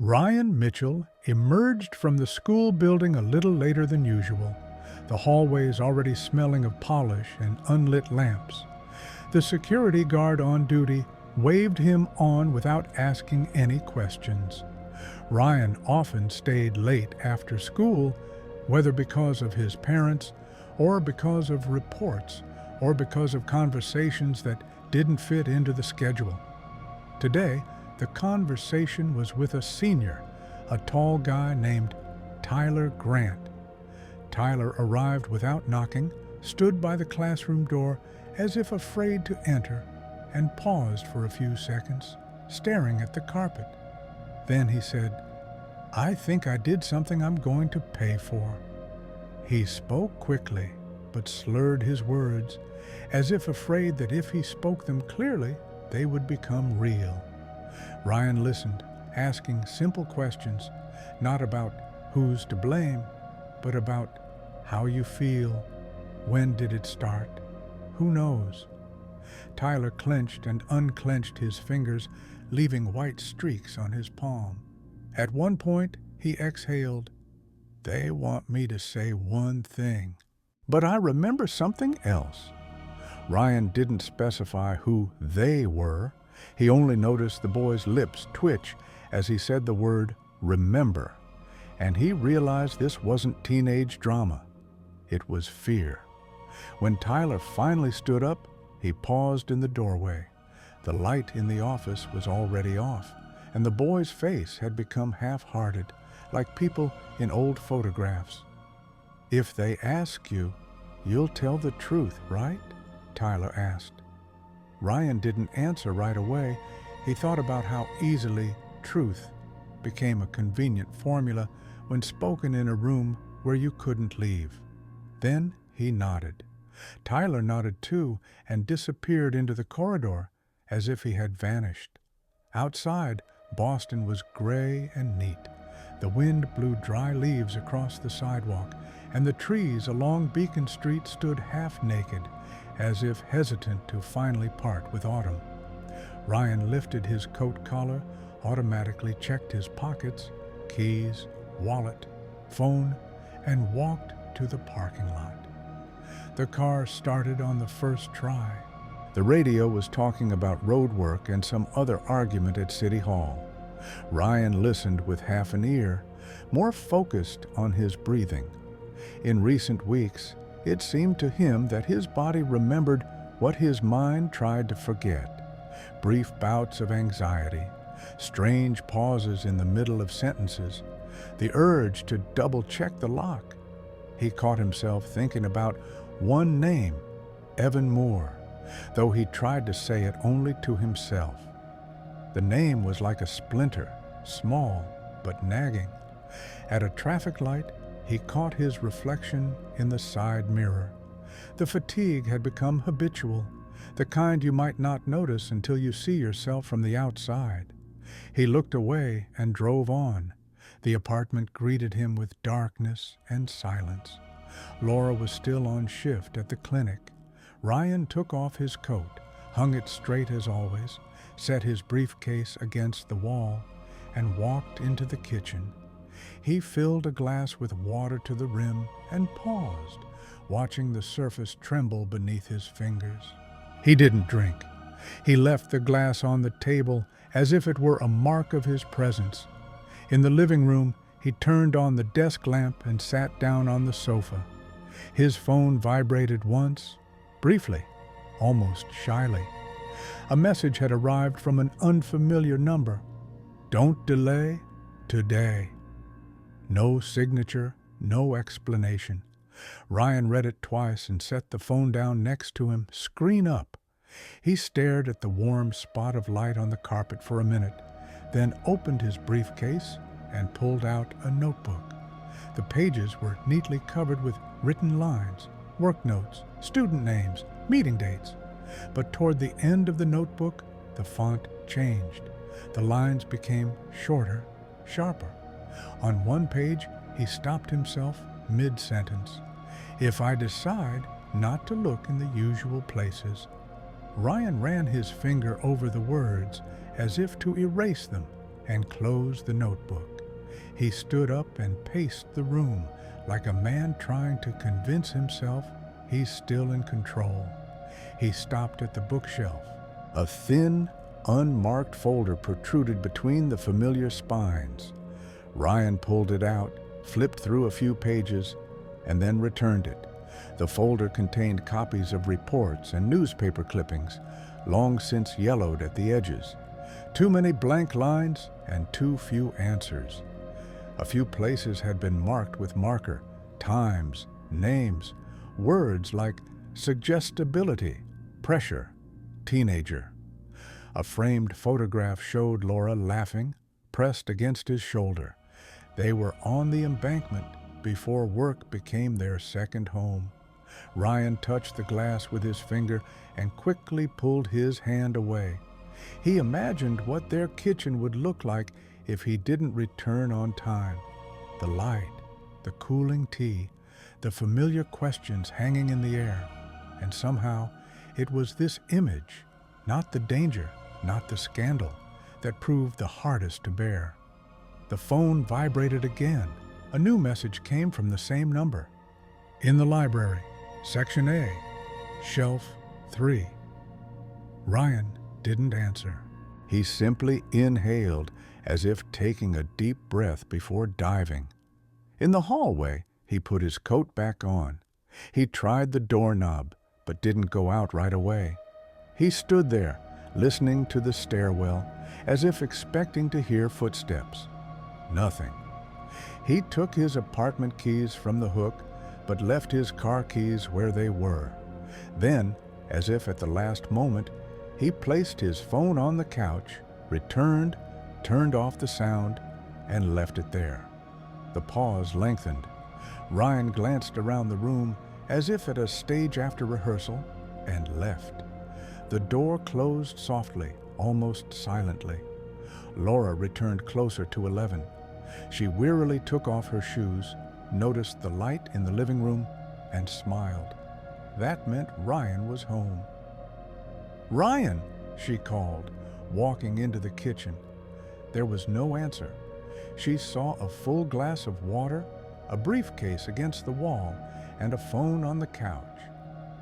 Ryan Mitchell emerged from the school building a little later than usual, the hallways already smelling of polish and unlit lamps. The security guard on duty waved him on without asking any questions. Ryan often stayed late after school, whether because of his parents, or because of reports, or because of conversations that didn't fit into the schedule. Today, the conversation was with a senior, a tall guy named Tyler Grant. Tyler arrived without knocking, stood by the classroom door as if afraid to enter, and paused for a few seconds, staring at the carpet. Then he said, "I think I did something I'm going to pay for." He spoke quickly, but slurred his words, as if afraid that if he spoke them clearly, they would become real. Ryan listened, asking simple questions, not about who's to blame, but about how you feel, when did it start, who knows. Tyler clenched and unclenched his fingers, leaving white streaks on his palm. At one point, he exhaled, "They want me to say one thing, but I remember something else." Ryan didn't specify who they were. He only noticed the boy's lips twitch as he said the word remember, and he realized this wasn't teenage drama. It was fear. When Tyler finally stood up, he paused in the doorway. The light in the office was already off, and the boy's face had become half-hearted, like people in old photographs. "If they ask you, you'll tell the truth, right?" Tyler asked. Ryan didn't answer right away. He thought about how easily truth became a convenient formula when spoken in a room where you couldn't leave. Then he nodded. Tyler nodded too and disappeared into the corridor as if he had vanished. Outside, Boston was gray and neat. The wind blew dry leaves across the sidewalk, and the trees along Beacon Street stood half-naked, as if hesitant to finally part with autumn. Ryan lifted his coat collar, automatically checked his pockets, keys, wallet, phone, and walked to the parking lot. The car started on the first try. The radio was talking about road work and some other argument at City Hall. Ryan listened with half an ear, more focused on his breathing. In recent weeks, it seemed to him that his body remembered what his mind tried to forget. Brief bouts of anxiety, strange pauses in the middle of sentences, the urge to double-check the lock. He caught himself thinking about one name, Evan Moore, though he tried to say it only to himself. The name was like a splinter, small but nagging. At a traffic light, he caught his reflection in the side mirror. The fatigue had become habitual, the kind you might not notice until you see yourself from the outside. He looked away and drove on. The apartment greeted him with darkness and silence. Laura was still on shift at the clinic. Ryan took off his coat, hung it straight as always, set his briefcase against the wall, and walked into the kitchen. He filled a glass with water to the rim and paused, watching the surface tremble beneath his fingers. He didn't drink. He left the glass on the table as if it were a mark of his presence. In the living room, he turned on the desk lamp and sat down on the sofa. His phone vibrated once, briefly, almost shyly. A message had arrived from an unfamiliar number. "Don't delay, today." No signature, no explanation. Ryan read it twice and set the phone down next to him, screen up. He stared at the warm spot of light on the carpet for a minute, then opened his briefcase and pulled out a notebook. The pages were neatly covered with written lines, work notes, student names, meeting dates. But toward the end of the notebook, the font changed. The lines became shorter, sharper. On one page, he stopped himself mid-sentence. "If I decide not to look in the usual places." Ryan ran his finger over the words as if to erase them, and closed the notebook. He stood up and paced the room like a man trying to convince himself he's still in control. He stopped at the bookshelf. A thin, unmarked folder protruded between the familiar spines. Ryan pulled it out, flipped through a few pages, and then returned it. The folder contained copies of reports and newspaper clippings, long since yellowed at the edges. Too many blank lines and too few answers. A few places had been marked with marker, times, names, words like suggestibility, pressure, teenager. A framed photograph showed Laura laughing, pressed against his shoulder. They were on the embankment before work became their second home. Ryan touched the glass with his finger and quickly pulled his hand away. He imagined what their kitchen would look like if he didn't return on time. The light, the cooling tea, the familiar questions hanging in the air. And somehow, it was this image, not the danger, not the scandal, that proved the hardest to bear. The phone vibrated again. A new message came from the same number. In the library, Section A, Shelf 3. Ryan didn't answer. He simply inhaled, as if taking a deep breath before diving. In the hallway, he put his coat back on. He tried the doorknob, but didn't go out right away. He stood there, listening to the stairwell, as if expecting to hear footsteps. Nothing. He took his apartment keys from the hook, but left his car keys where they were. Then, as if at the last moment, he placed his phone on the couch, returned, turned off the sound, and left it there. The pause lengthened. Ryan glanced around the room as if at a stage after rehearsal, and left. The door closed softly, almost silently. Laura returned closer to 11. She wearily took off her shoes, noticed the light in the living room, and smiled. That meant Ryan was home. "Ryan!" she called, walking into the kitchen. There was no answer. She saw a full glass of water, a briefcase against the wall, and a phone on the couch.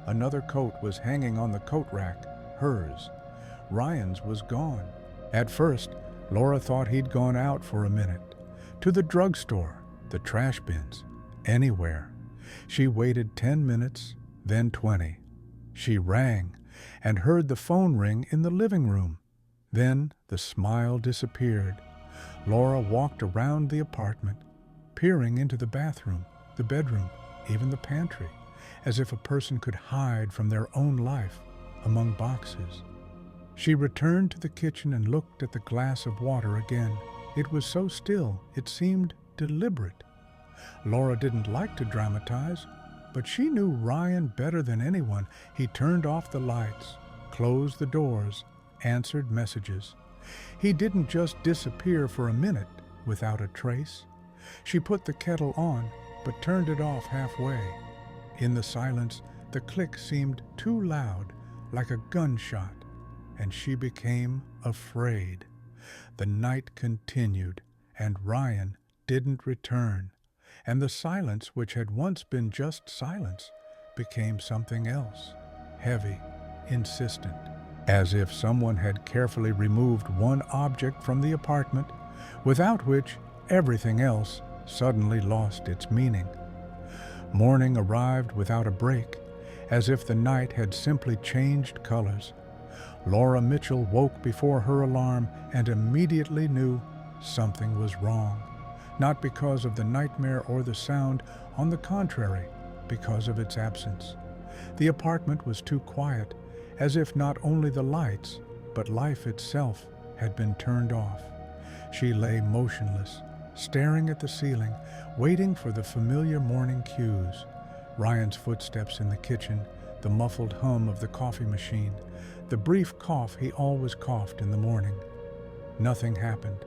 Another coat was hanging on the coat rack, hers. Ryan's was gone. At first, Laura thought he'd gone out for a minute. To the drugstore, the trash bins, anywhere. She waited 10 minutes, then 20. She rang and heard the phone ring in the living room. Then the smile disappeared. Laura walked around the apartment, peering into the bathroom, the bedroom, even the pantry, as if a person could hide from their own life among boxes. She returned to the kitchen and looked at the glass of water again. It was so still, it seemed deliberate. Laura didn't like to dramatize, but she knew Ryan better than anyone. He turned off the lights, closed the doors, answered messages. He didn't just disappear for a minute without a trace. She put the kettle on, but turned it off halfway. In the silence, the click seemed too loud, like a gunshot, and she became afraid. The night continued, and Ryan didn't return, and the silence, which had once been just silence, became something else, heavy, insistent, as if someone had carefully removed one object from the apartment, without which everything else suddenly lost its meaning. Morning arrived without a break, as if the night had simply changed colors. Laura Mitchell woke before her alarm and immediately knew something was wrong. Not because of the nightmare or the sound, on the contrary, because of its absence. The apartment was too quiet, as if not only the lights, but life itself had been turned off. She lay motionless, staring at the ceiling, waiting for the familiar morning cues. Ryan's footsteps in the kitchen, the muffled hum of the coffee machine, the brief cough he always coughed in the morning. Nothing happened.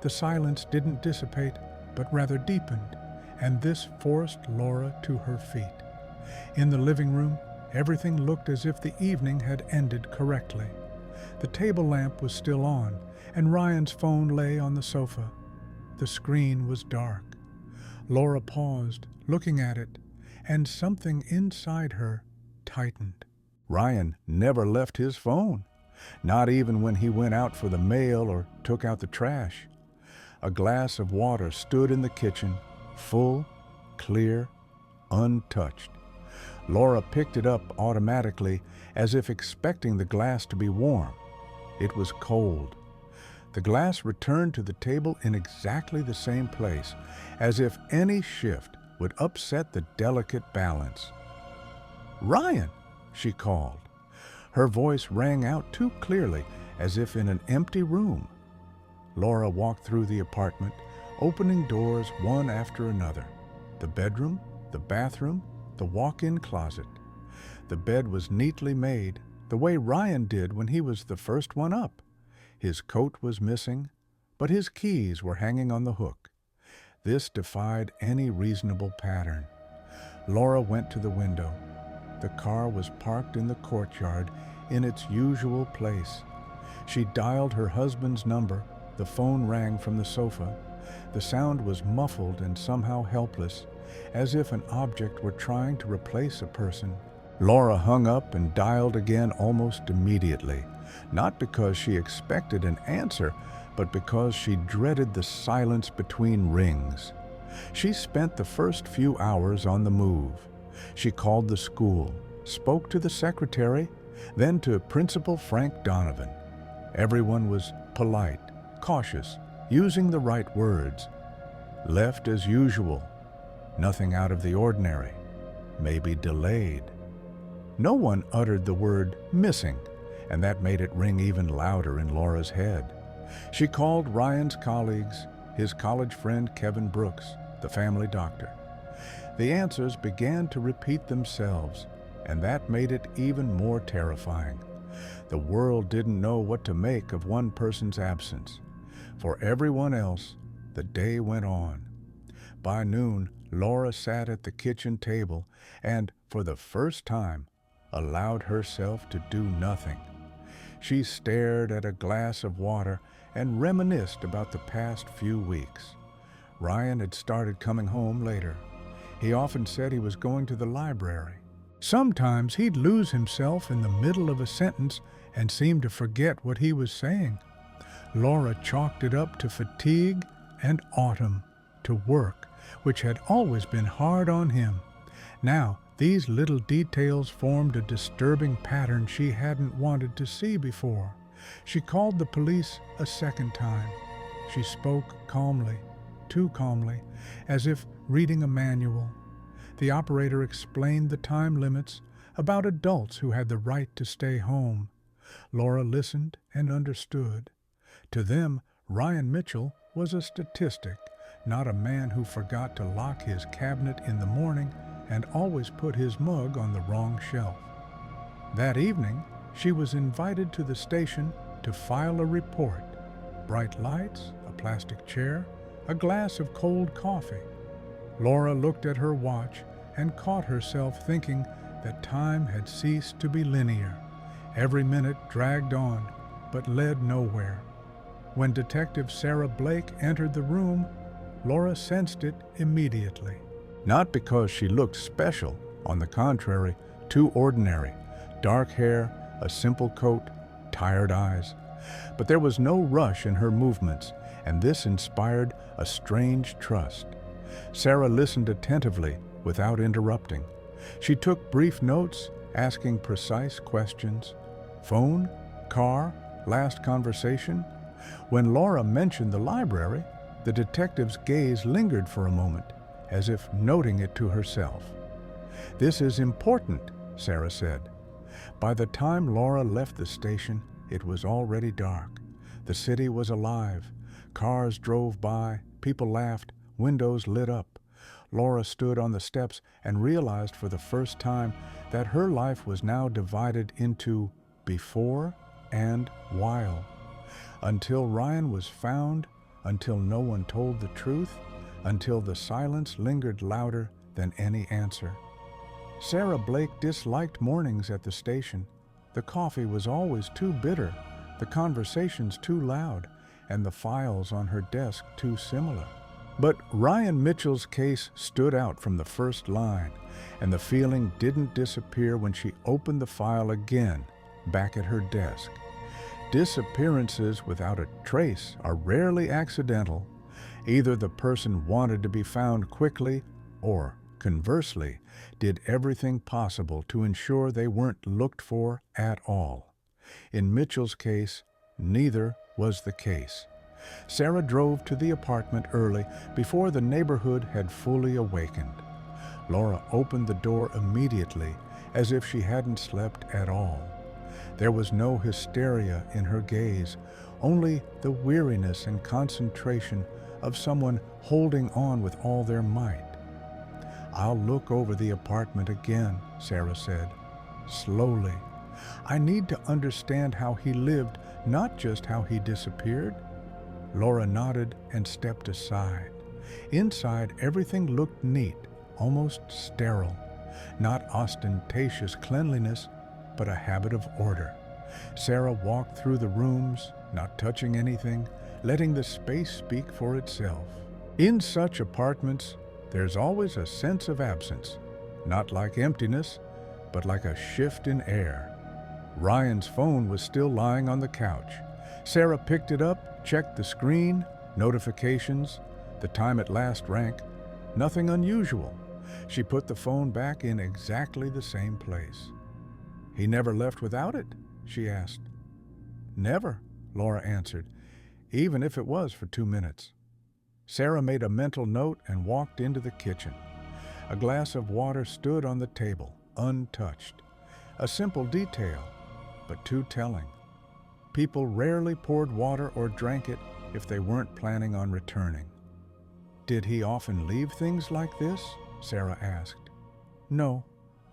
The silence didn't dissipate, but rather deepened, and this forced Laura to her feet. In the living room, everything looked as if the evening had ended correctly. The table lamp was still on, and Ryan's phone lay on the sofa. The screen was dark. Laura paused, looking at it, and something inside her tightened. Ryan never left his phone, not even when he went out for the mail or took out the trash. A glass of water stood in the kitchen, full, clear, untouched. Laura picked it up automatically, as if expecting the glass to be warm. It was cold. The glass returned to the table in exactly the same place, as if any shift would upset the delicate balance. "Ryan!" she called. Her voice rang out too clearly, as if in an empty room. Laura walked through the apartment, opening doors one after another. The bedroom, the bathroom, the walk-in closet. The bed was neatly made, the way Ryan did when he was the first one up. His coat was missing, but his keys were hanging on the hook. This defied any reasonable pattern. Laura went to the window. The car was parked in the courtyard in its usual place. She dialed her husband's number. The phone rang from the sofa. The sound was muffled and somehow helpless, as if an object were trying to replace a person. Laura hung up and dialed again almost immediately, not because she expected an answer, but because she dreaded the silence between rings. She spent the first few hours on the move. She called the school, spoke to the secretary, then to Principal Frank Donovan. Everyone was polite, cautious, using the right words. Left as usual. Nothing out of the ordinary. Maybe delayed. No one uttered the word missing, and that made it ring even louder in Laura's head. She called Ryan's colleagues, his college friend Kevin Brooks, the family doctor. The answers began to repeat themselves, and that made it even more terrifying. The world didn't know what to make of one person's absence. For everyone else, the day went on. By noon, Laura sat at the kitchen table and, for the first time, allowed herself to do nothing. She stared at a glass of water and reminisced about the past few weeks. Ryan had started coming home later. He often said he was going to the library. Sometimes he'd lose himself in the middle of a sentence and seem to forget what he was saying. Laura chalked it up to fatigue and autumn, to work, which had always been hard on him. Now, these little details formed a disturbing pattern she hadn't wanted to see before. She called the police a second time. She spoke calmly, too calmly, as if reading a manual. The operator explained the time limits, about adults who had the right to stay home. Laura listened and understood. To them, Ryan Mitchell was a statistic, not a man who forgot to lock his cabinet in the morning and always put his mug on the wrong shelf. That evening, she was invited to the station to file a report. Bright lights, a plastic chair, a glass of cold coffee. Laura looked at her watch and caught herself thinking that time had ceased to be linear. Every minute dragged on, but led nowhere. When Detective Sarah Blake entered the room, Laura sensed it immediately. Not because she looked special, on the contrary, too ordinary. Dark hair, a simple coat, tired eyes. But there was no rush in her movements, and this inspired a strange trust. Sarah listened attentively, without interrupting. She took brief notes, asking precise questions. Phone? Car? Last conversation? When Laura mentioned the library, the detective's gaze lingered for a moment, as if noting it to herself. "This is important," Sarah said. By the time Laura left the station, it was already dark. The city was alive. Cars drove by, people laughed, windows lit up. Laura stood on the steps and realized for the first time that her life was now divided into before and while. Until Ryan was found, until no one told the truth, until the silence lingered louder than any answer. Sarah Blake disliked mornings at the station. The coffee was always too bitter, the conversations too loud, and the files on her desk too similar. But Ryan Mitchell's case stood out from the first line, and the feeling didn't disappear when she opened the file again, back at her desk. Disappearances without a trace are rarely accidental. Either the person wanted to be found quickly, or, conversely, did everything possible to ensure they weren't looked for at all. In Mitchell's case, neither was the case. Sarah drove to the apartment early, before the neighborhood had fully awakened. Laura opened the door immediately, as if she hadn't slept at all. There was no hysteria in her gaze, only the weariness and concentration of someone holding on with all their might. "I'll look over the apartment again," Sarah said, slowly. "I need to understand how he lived, not just how he disappeared." Laura nodded and stepped aside. Inside, everything looked neat, almost sterile. Not ostentatious cleanliness, but a habit of order. Sarah walked through the rooms, not touching anything, letting the space speak for itself. In such apartments, there's always a sense of absence, not like emptiness, but like a shift in air. Ryan's phone was still lying on the couch. Sarah picked it up, checked the screen, notifications, the time it last rang. Nothing unusual. She put the phone back in exactly the same place. "He never left without it?" she asked. "Never," Laura answered, "even if it was for 2 minutes." Sarah made a mental note and walked into the kitchen. A glass of water stood on the table, untouched. A simple detail, but too telling. People rarely poured water or drank it if they weren't planning on returning. "Did he often leave things like this?" Sarah asked. "No,"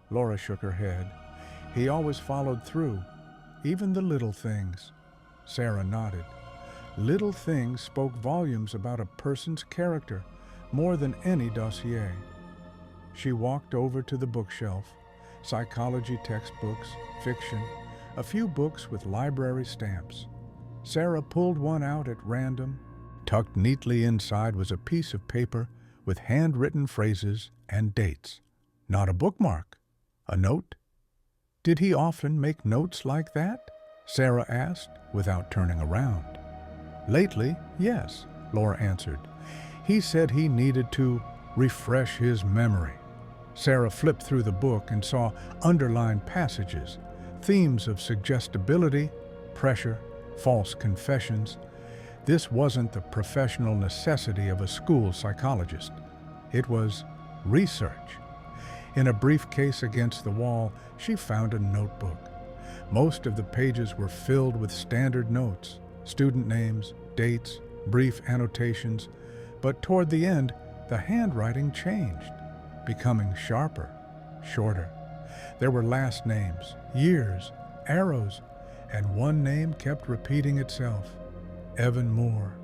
Laura shook her head. "He always followed through, even the little things." Sarah nodded. Little things spoke volumes about a person's character, more than any dossier. She walked over to the bookshelf, psychology textbooks, fiction, a few books with library stamps. Sarah pulled one out at random. Tucked neatly inside was a piece of paper with handwritten phrases and dates. Not a bookmark, a note. "Did he often make notes like that?" Sarah asked, without turning around. "Lately, yes," Laura answered. "He said he needed to refresh his memory." Sarah flipped through the book and saw underlined passages, themes of suggestibility, pressure, false confessions. This wasn't the professional necessity of a school psychologist. It was research. In a briefcase against the wall, she found a notebook. Most of the pages were filled with standard notes, student names, dates, brief annotations, but toward the end, the handwriting changed, becoming sharper, shorter. There were last names, years, arrows, and one name kept repeating itself: Evan Moore.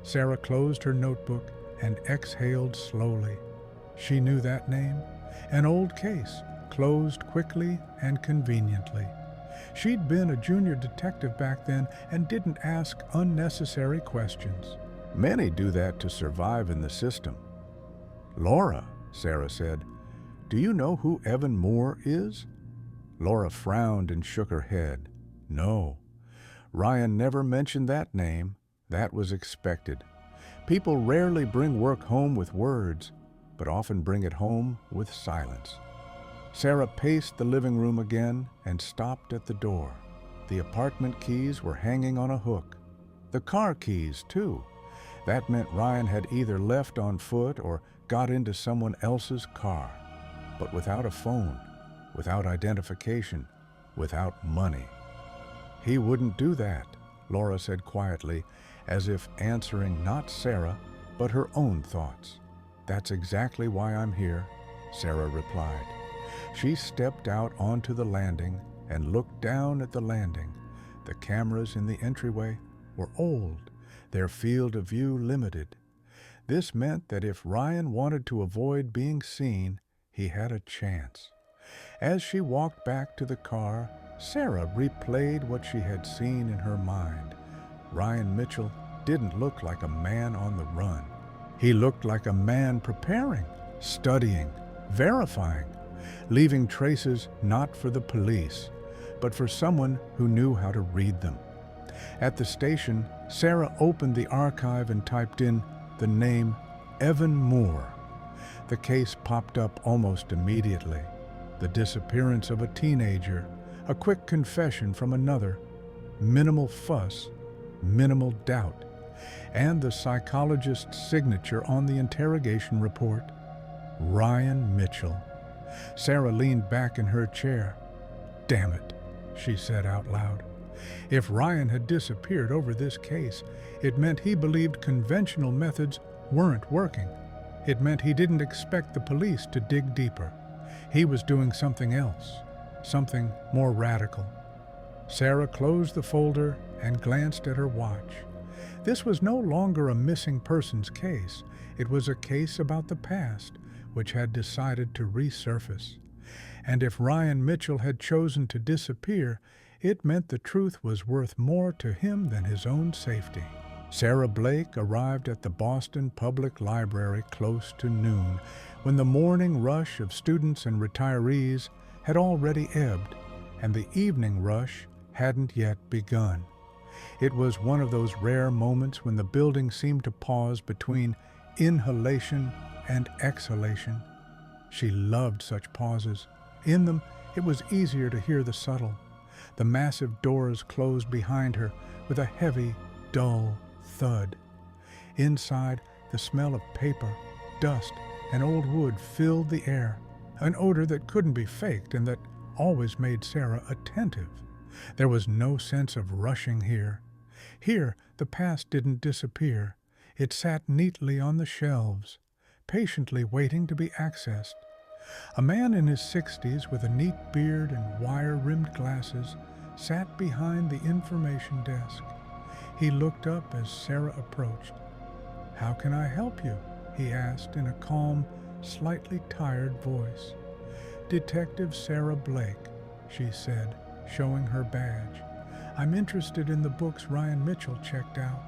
Sarah closed her notebook and exhaled slowly. She knew that name, an old case, closed quickly and conveniently. She'd been a junior detective back then and didn't ask unnecessary questions. Many do that to survive in the system. "Laura," Sarah said, "do you know who Evan Moore is?" Laura frowned and shook her head. No. Ryan never mentioned that name. That was expected. People rarely bring work home with words, but often bring it home with silence. Sarah paced the living room again and stopped at the door. The apartment keys were hanging on a hook. The car keys, too. That meant Ryan had either left on foot or got into someone else's car. But without a phone, without identification, without money. "He wouldn't do that," Laura said quietly, as if answering not Sarah, but her own thoughts. "That's exactly why I'm here," Sarah replied. She stepped out onto the landing and looked down at the landing. The cameras in the entryway were old, their field of view limited. This meant that if Ryan wanted to avoid being seen, he had a chance. As she walked back to the car, Sarah replayed what she had seen in her mind. Ryan Mitchell didn't look like a man on the run. He looked like a man preparing, studying, verifying, leaving traces not for the police, but for someone who knew how to read them. At the station, Sarah opened the archive and typed in the name Evan Moore. The case popped up almost immediately. The disappearance of a teenager, a quick confession from another, minimal fuss, minimal doubt, and the psychologist's signature on the interrogation report, Ryan Mitchell. Sarah leaned back in her chair. "Damn it," she said out loud. If Ryan had disappeared over this case, it meant he believed conventional methods weren't working. It meant he didn't expect the police to dig deeper. He was doing something else, something more radical. Sarah closed the folder and glanced at her watch. This was no longer a missing persons case. It was a case about the past, which had decided to resurface. And if Ryan Mitchell had chosen to disappear, it meant the truth was worth more to him than his own safety. Sarah Blake arrived at the Boston Public Library close to noon, when the morning rush of students and retirees had already ebbed, and the evening rush hadn't yet begun. It was one of those rare moments when the building seemed to pause between inhalation and exhalation. She loved such pauses. In them, it was easier to hear the subtle. The massive doors closed behind her with a heavy, dull thud. Inside, the smell of paper, dust, and old wood filled the air, an odor that couldn't be faked and that always made Sarah attentive. There was no sense of rushing here. Here, the past didn't disappear. It sat neatly on the shelves, patiently waiting to be accessed. A man in his 60s with a neat beard and wire-rimmed glasses sat behind the information desk. He looked up as Sarah approached. "How can I help you?" he asked in a calm, slightly tired voice. "Detective Sarah Blake," she said, showing her badge. "I'm interested in the books Ryan Mitchell checked out."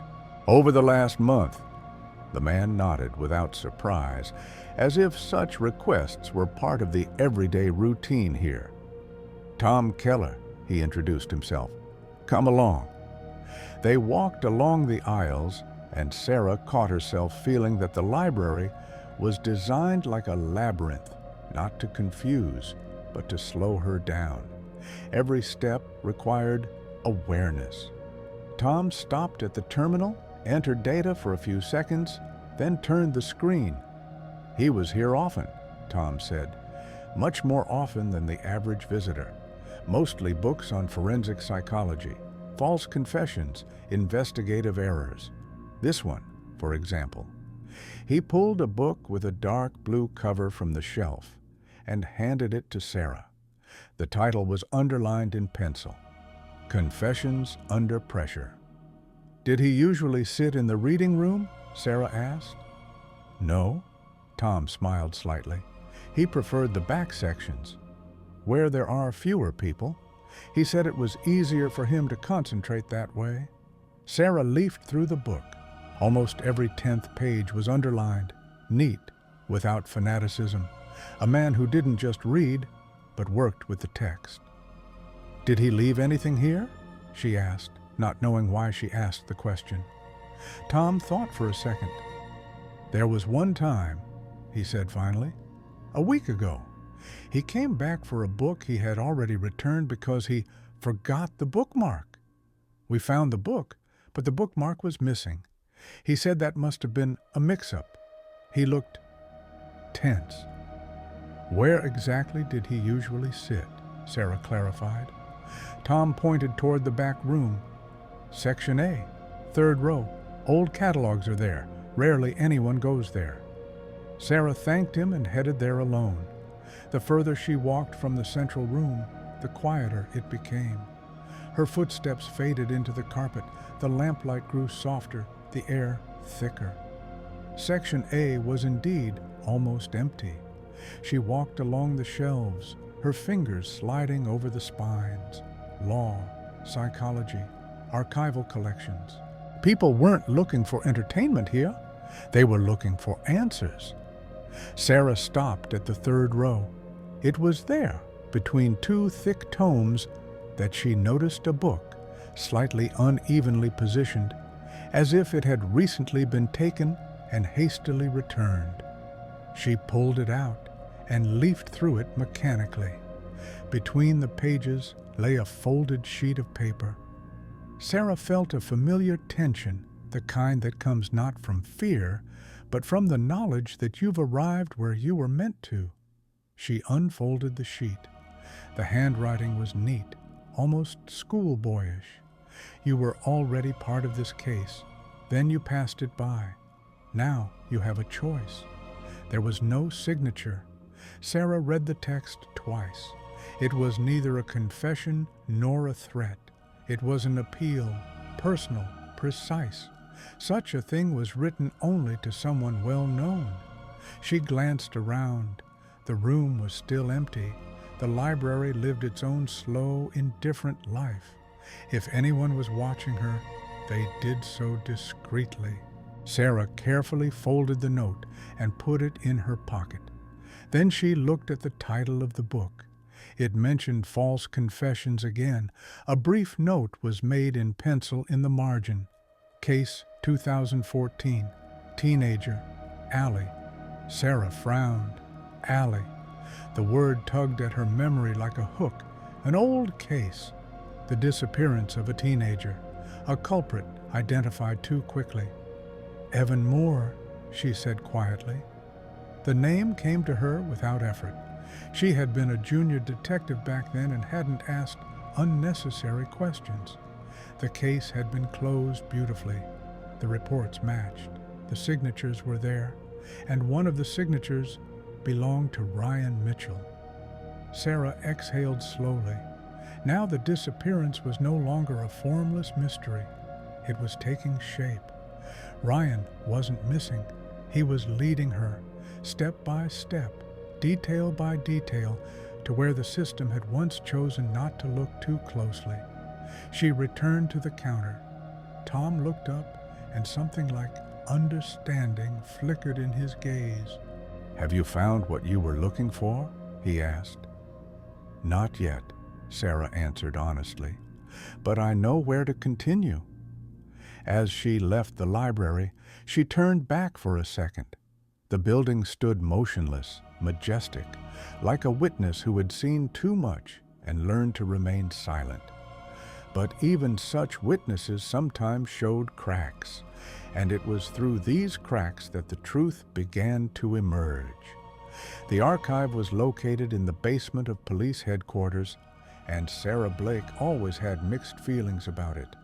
"Over the last month." The man nodded without surprise, as if such requests were part of the everyday routine here. "Tom Keller," he introduced himself. "Come along." They walked along the aisles, and Sarah caught herself feeling that the library was designed like a labyrinth, not to confuse, but to slow her down. Every step required awareness. Tom stopped at the terminal, entered data for a few seconds, then turned the screen. He was here often, Tom said, much more often than the average visitor. Mostly books on forensic psychology, false confessions, investigative errors. This one, for example. He pulled a book with a dark blue cover from the shelf and handed it to Sarah. The title was underlined in pencil. Confessions Under Pressure. "Did he usually sit in the reading room?" Sarah asked. "No," Tom smiled slightly. "He preferred the back sections, where there are fewer people. He said it was easier for him to concentrate that way." Sarah leafed through the book. Almost every 10th page was underlined, neat, without fanaticism. A man who didn't just read, but worked with the text. "Did he leave anything here?" she asked, not knowing why she asked the question. Tom thought for a second. "There was one time," he said finally, "a week ago. He came back for a book he had already returned because he forgot the bookmark. We found the book, but the bookmark was missing. He said that must have been a mix-up." He looked tense. "Where exactly did he usually sit?" Sarah clarified. Tom pointed toward the back room. "Section A, 3rd row. Old catalogs are there. Rarely anyone goes there." Sarah thanked him and headed there alone. The further she walked from the central room, the quieter it became. Her footsteps faded into the carpet. The lamplight grew softer, the air thicker. Section A was indeed almost empty. She walked along the shelves, her fingers sliding over the spines. Law, psychology, archival collections, People weren't looking for entertainment here. They were looking for answers. Sarah stopped at the third row. It was there, between two thick tomes, that she noticed a book, slightly unevenly positioned, as if it had recently been taken and hastily returned. She pulled it out and leafed through it mechanically. Between the pages lay a folded sheet of paper. Sarah felt a familiar tension, the kind that comes not from fear, but from the knowledge that you've arrived where you were meant to. She unfolded the sheet. The handwriting was neat, almost schoolboyish. You were already part of this case. Then you passed it by. Now you have a choice. There was no signature. Sarah read the text twice. It was neither a confession nor a threat. It was an appeal, personal, precise. Such a thing was written only to someone well known. She glanced around. The room was still empty. The library lived its own slow, indifferent life. If anyone was watching her, they did so discreetly. Sarah carefully folded the note and put it in her pocket. Then she looked at the title of the book. It mentioned false confessions again. A brief note was made in pencil in the margin. Case 2014. Teenager. Allie. Sarah frowned. Allie. The word tugged at her memory like a hook. An old case. The disappearance of a teenager. A culprit identified too quickly. Evan Moore, she said quietly. The name came to her without effort. She had been a junior detective back then and hadn't asked unnecessary questions. The case had been closed beautifully. The reports matched. The signatures were there, and one of the signatures belonged to Ryan Mitchell. Sarah exhaled slowly. Now the disappearance was no longer a formless mystery. It was taking shape. Ryan wasn't missing. He was leading her, step by step, detail by detail, to where the system had once chosen not to look too closely. She returned to the counter. Tom looked up, and something like understanding flickered in his gaze. "Have you found what you were looking for?" he asked. "Not yet," Sarah answered honestly, "but I know where to continue." As she left the library, she turned back for a second. The building stood motionless, majestic, like a witness who had seen too much and learned to remain silent. But even such witnesses sometimes showed cracks, and it was through these cracks that the truth began to emerge. The archive was located in the basement of police headquarters, and Sarah Blake always had mixed feelings about it.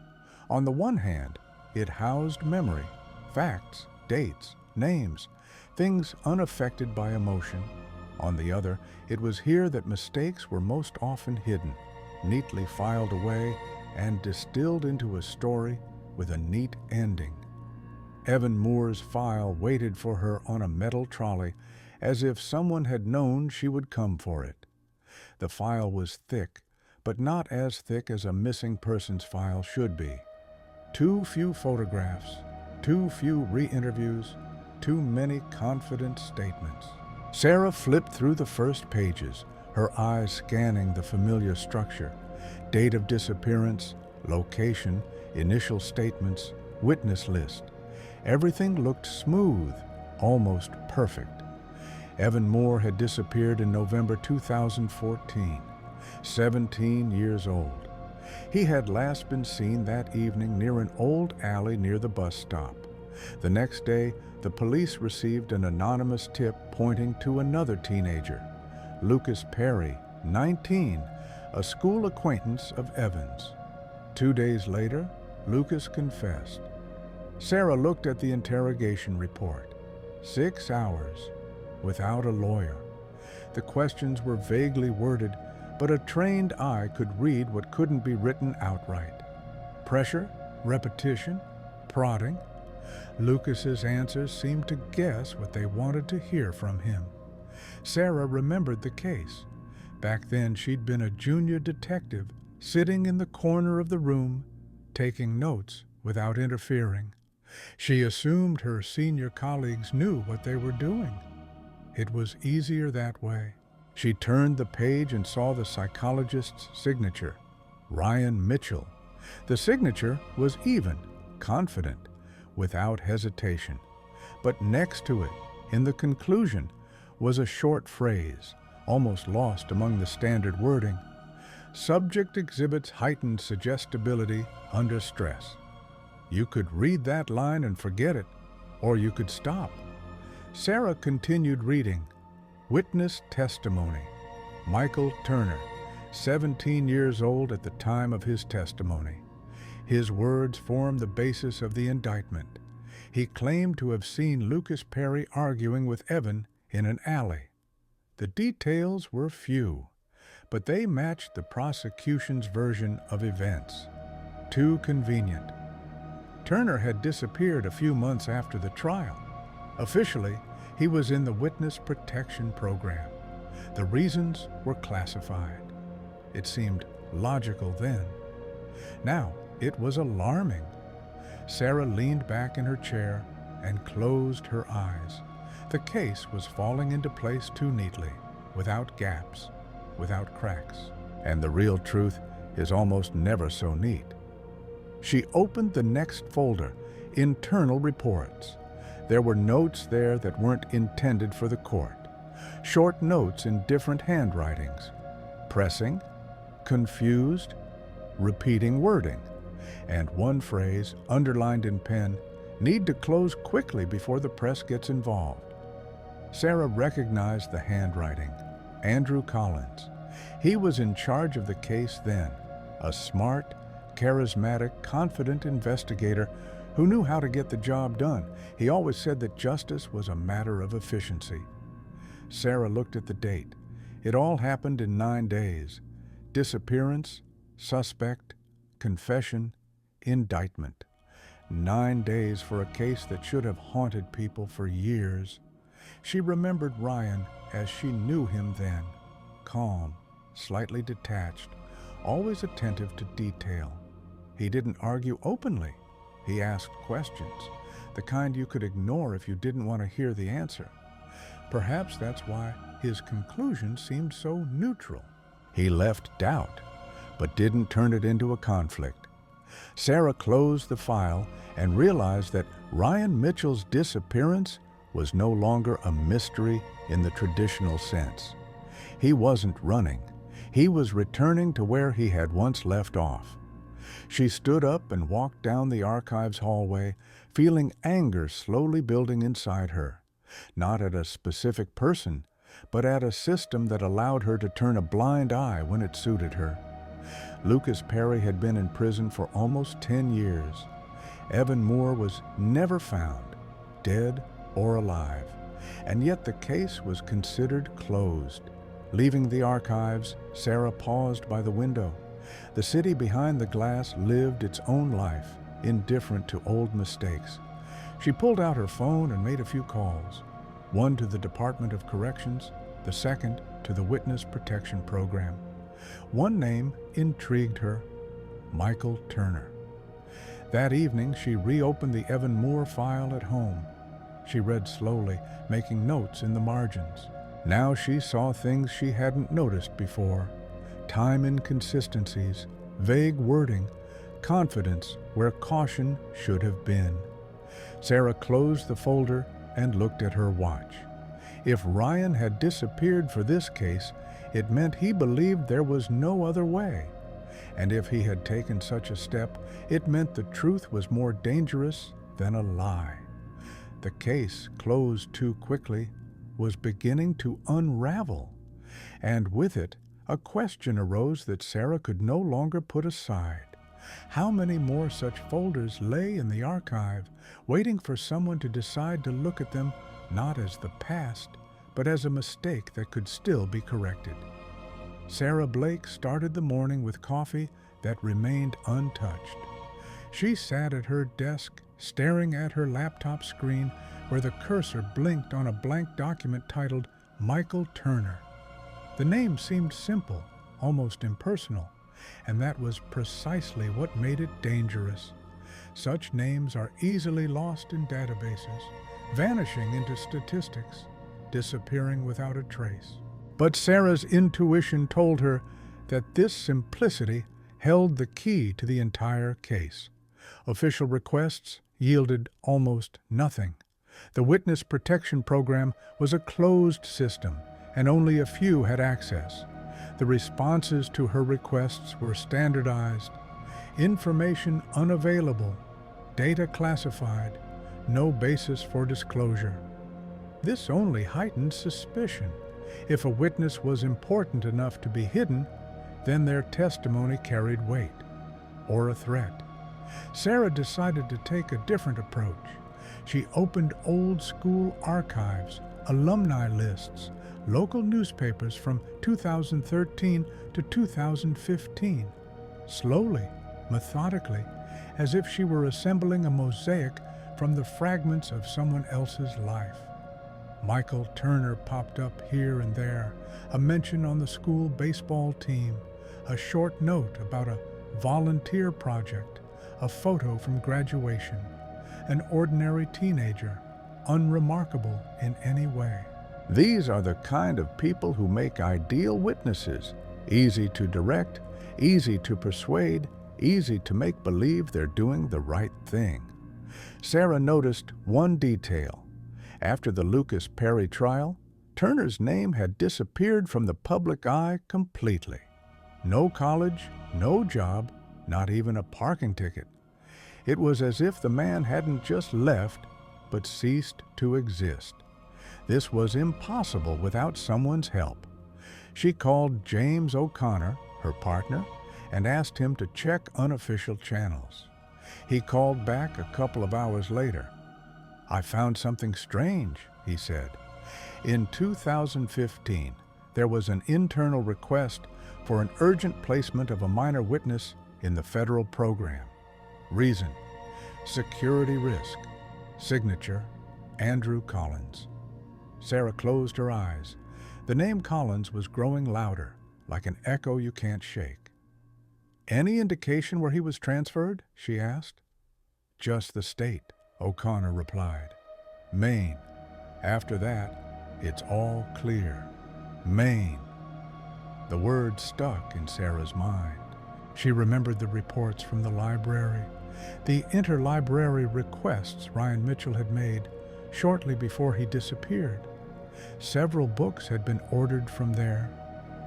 On the one hand, it housed memory, facts, dates, names, things unaffected by emotion. On the other, it was here that mistakes were most often hidden, neatly filed away, and distilled into a story with a neat ending. Evan Moore's file waited for her on a metal trolley, as if someone had known she would come for it. The file was thick, but not as thick as a missing persons file should be. Too few photographs, too few re-interviews, too many confident statements. Sarah flipped through the first pages, her eyes scanning the familiar structure. Date of disappearance, location, initial statements, witness list. Everything looked smooth, almost perfect. Evan Moore had disappeared in November 2014, 17 years old. He had last been seen that evening near an old alley near the bus stop. The next day, the police received an anonymous tip pointing to another teenager, Lucas Perry, 19, a school acquaintance of Evan's. 2 days later, Lucas confessed. Sarah looked at the interrogation report. 6 hours, without a lawyer. The questions were vaguely worded, but a trained eye could read what couldn't be written outright. Pressure, repetition, prodding. Lucas's answers seemed to guess what they wanted to hear from him. Sarah remembered the case. Back then she'd been a junior detective, sitting in the corner of the room, taking notes without interfering. She assumed her senior colleagues knew what they were doing. It was easier that way. She turned the page and saw the psychologist's signature, Ryan Mitchell. The signature was even, confident, without hesitation. But next to it, in the conclusion, was a short phrase, almost lost among the standard wording. Subject exhibits heightened suggestibility under stress. You could read that line and forget it, or you could stop. Sarah continued reading. Witness testimony. Michael Turner, 17 years old at the time of his testimony. His words form the basis of the indictment. He claimed to have seen Lucas Perry arguing with Evan in an alley. The details were few, but they matched the prosecution's version of events. Too convenient. Turner had disappeared a few months after the trial. Officially, he was in the Witness Protection Program. The reasons were classified. It seemed logical then. Now, it was alarming. Sarah leaned back in her chair and closed her eyes. The case was falling into place too neatly, without gaps, without cracks. And the real truth is almost never so neat. She opened the next folder, Internal Reports. There were notes there that weren't intended for the court. Short notes in different handwritings. Pressing, confused, repeating wording. And one phrase, underlined in pen, need to close quickly before the press gets involved. Sarah recognized the handwriting. Andrew Collins. He was in charge of the case then, a smart, charismatic, confident investigator who knew how to get the job done. He always said that justice was a matter of efficiency. Sarah looked at the date. It all happened in 9 days. Disappearance, suspect, confession, indictment. 9 days for a case that should have haunted people for years. She remembered Ryan as she knew him then. Calm, slightly detached, always attentive to detail. He didn't argue openly. He asked questions, the kind you could ignore if you didn't want to hear the answer. Perhaps that's why his conclusion seemed so neutral. He left doubt, but didn't turn it into a conflict. Sarah closed the file and realized that Ryan Mitchell's disappearance was no longer a mystery in the traditional sense. He wasn't running. He was returning to where he had once left off. She stood up and walked down the archives hallway, feeling anger slowly building inside her, not at a specific person, but at a system that allowed her to turn a blind eye when it suited her. Lucas Perry had been in prison for almost 10 years. Evan Moore was never found, dead or alive, and yet the case was considered closed. Leaving the archives, Sarah paused by the window. The city behind the glass lived its own life, indifferent to old mistakes. She pulled out her phone and made a few calls, one to the Department of Corrections, the second to the Witness Protection Program. One name intrigued her, Michael Turner. That evening, she reopened the Evan Moore file at home. She read slowly, making notes in the margins. Now she saw things she hadn't noticed before. Time inconsistencies, vague wording, confidence where caution should have been. Sarah closed the folder and looked at her watch. If Ryan had disappeared for this case, it meant he believed there was no other way. And if he had taken such a step, it meant the truth was more dangerous than a lie. The case, closed too quickly, was beginning to unravel. And with it, a question arose that Sarah could no longer put aside. How many more such folders lay in the archive, waiting for someone to decide to look at them not as the past, but as a mistake that could still be corrected? Sarah Blake started the morning with coffee that remained untouched. She sat at her desk, staring at her laptop screen where the cursor blinked on a blank document titled Michael Turner. The name seemed simple, almost impersonal, and that was precisely what made it dangerous. Such names are easily lost in databases, vanishing into statistics, disappearing without a trace. But Sarah's intuition told her that this simplicity held the key to the entire case. Official requests yielded almost nothing. The Witness Protection Program was a closed system, and only a few had access. The responses to her requests were standardized, information unavailable, data classified, no basis for disclosure. This only heightened suspicion. If a witness was important enough to be hidden, then their testimony carried weight, or a threat. Sarah decided to take a different approach. She opened old school archives, alumni lists, local newspapers from 2013 to 2015. Slowly, methodically, as if she were assembling a mosaic from the fragments of someone else's life. Michael Turner popped up here and there, a mention on the school baseball team, a short note about a volunteer project, a photo from graduation, an ordinary teenager, unremarkable in any way. These are the kind of people who make ideal witnesses, easy to direct, easy to persuade, easy to make believe they're doing the right thing. Sarah noticed one detail. After the Lucas Perry trial, Turner's name had disappeared from the public eye completely. No college, no job, not even a parking ticket. It was as if the man hadn't just left, but ceased to exist. This was impossible without someone's help. She called James O'Connor, her partner, and asked him to check unofficial channels. He called back a couple of hours later. "I found something strange," he said. In 2015, there was an internal request for an urgent placement of a minor witness in the federal program. Reason: security risk. Signature: Andrew Collins. Sarah closed her eyes. The name Collins was growing louder, like an echo you can't shake. "Any indication where he was transferred?" she asked. "Just the state," O'Connor replied. "Maine. After that, it's all clear. Maine." The word stuck in Sarah's mind. She remembered the reports from the library, the interlibrary requests Ryan Mitchell had made shortly before he disappeared. Several books had been ordered from there.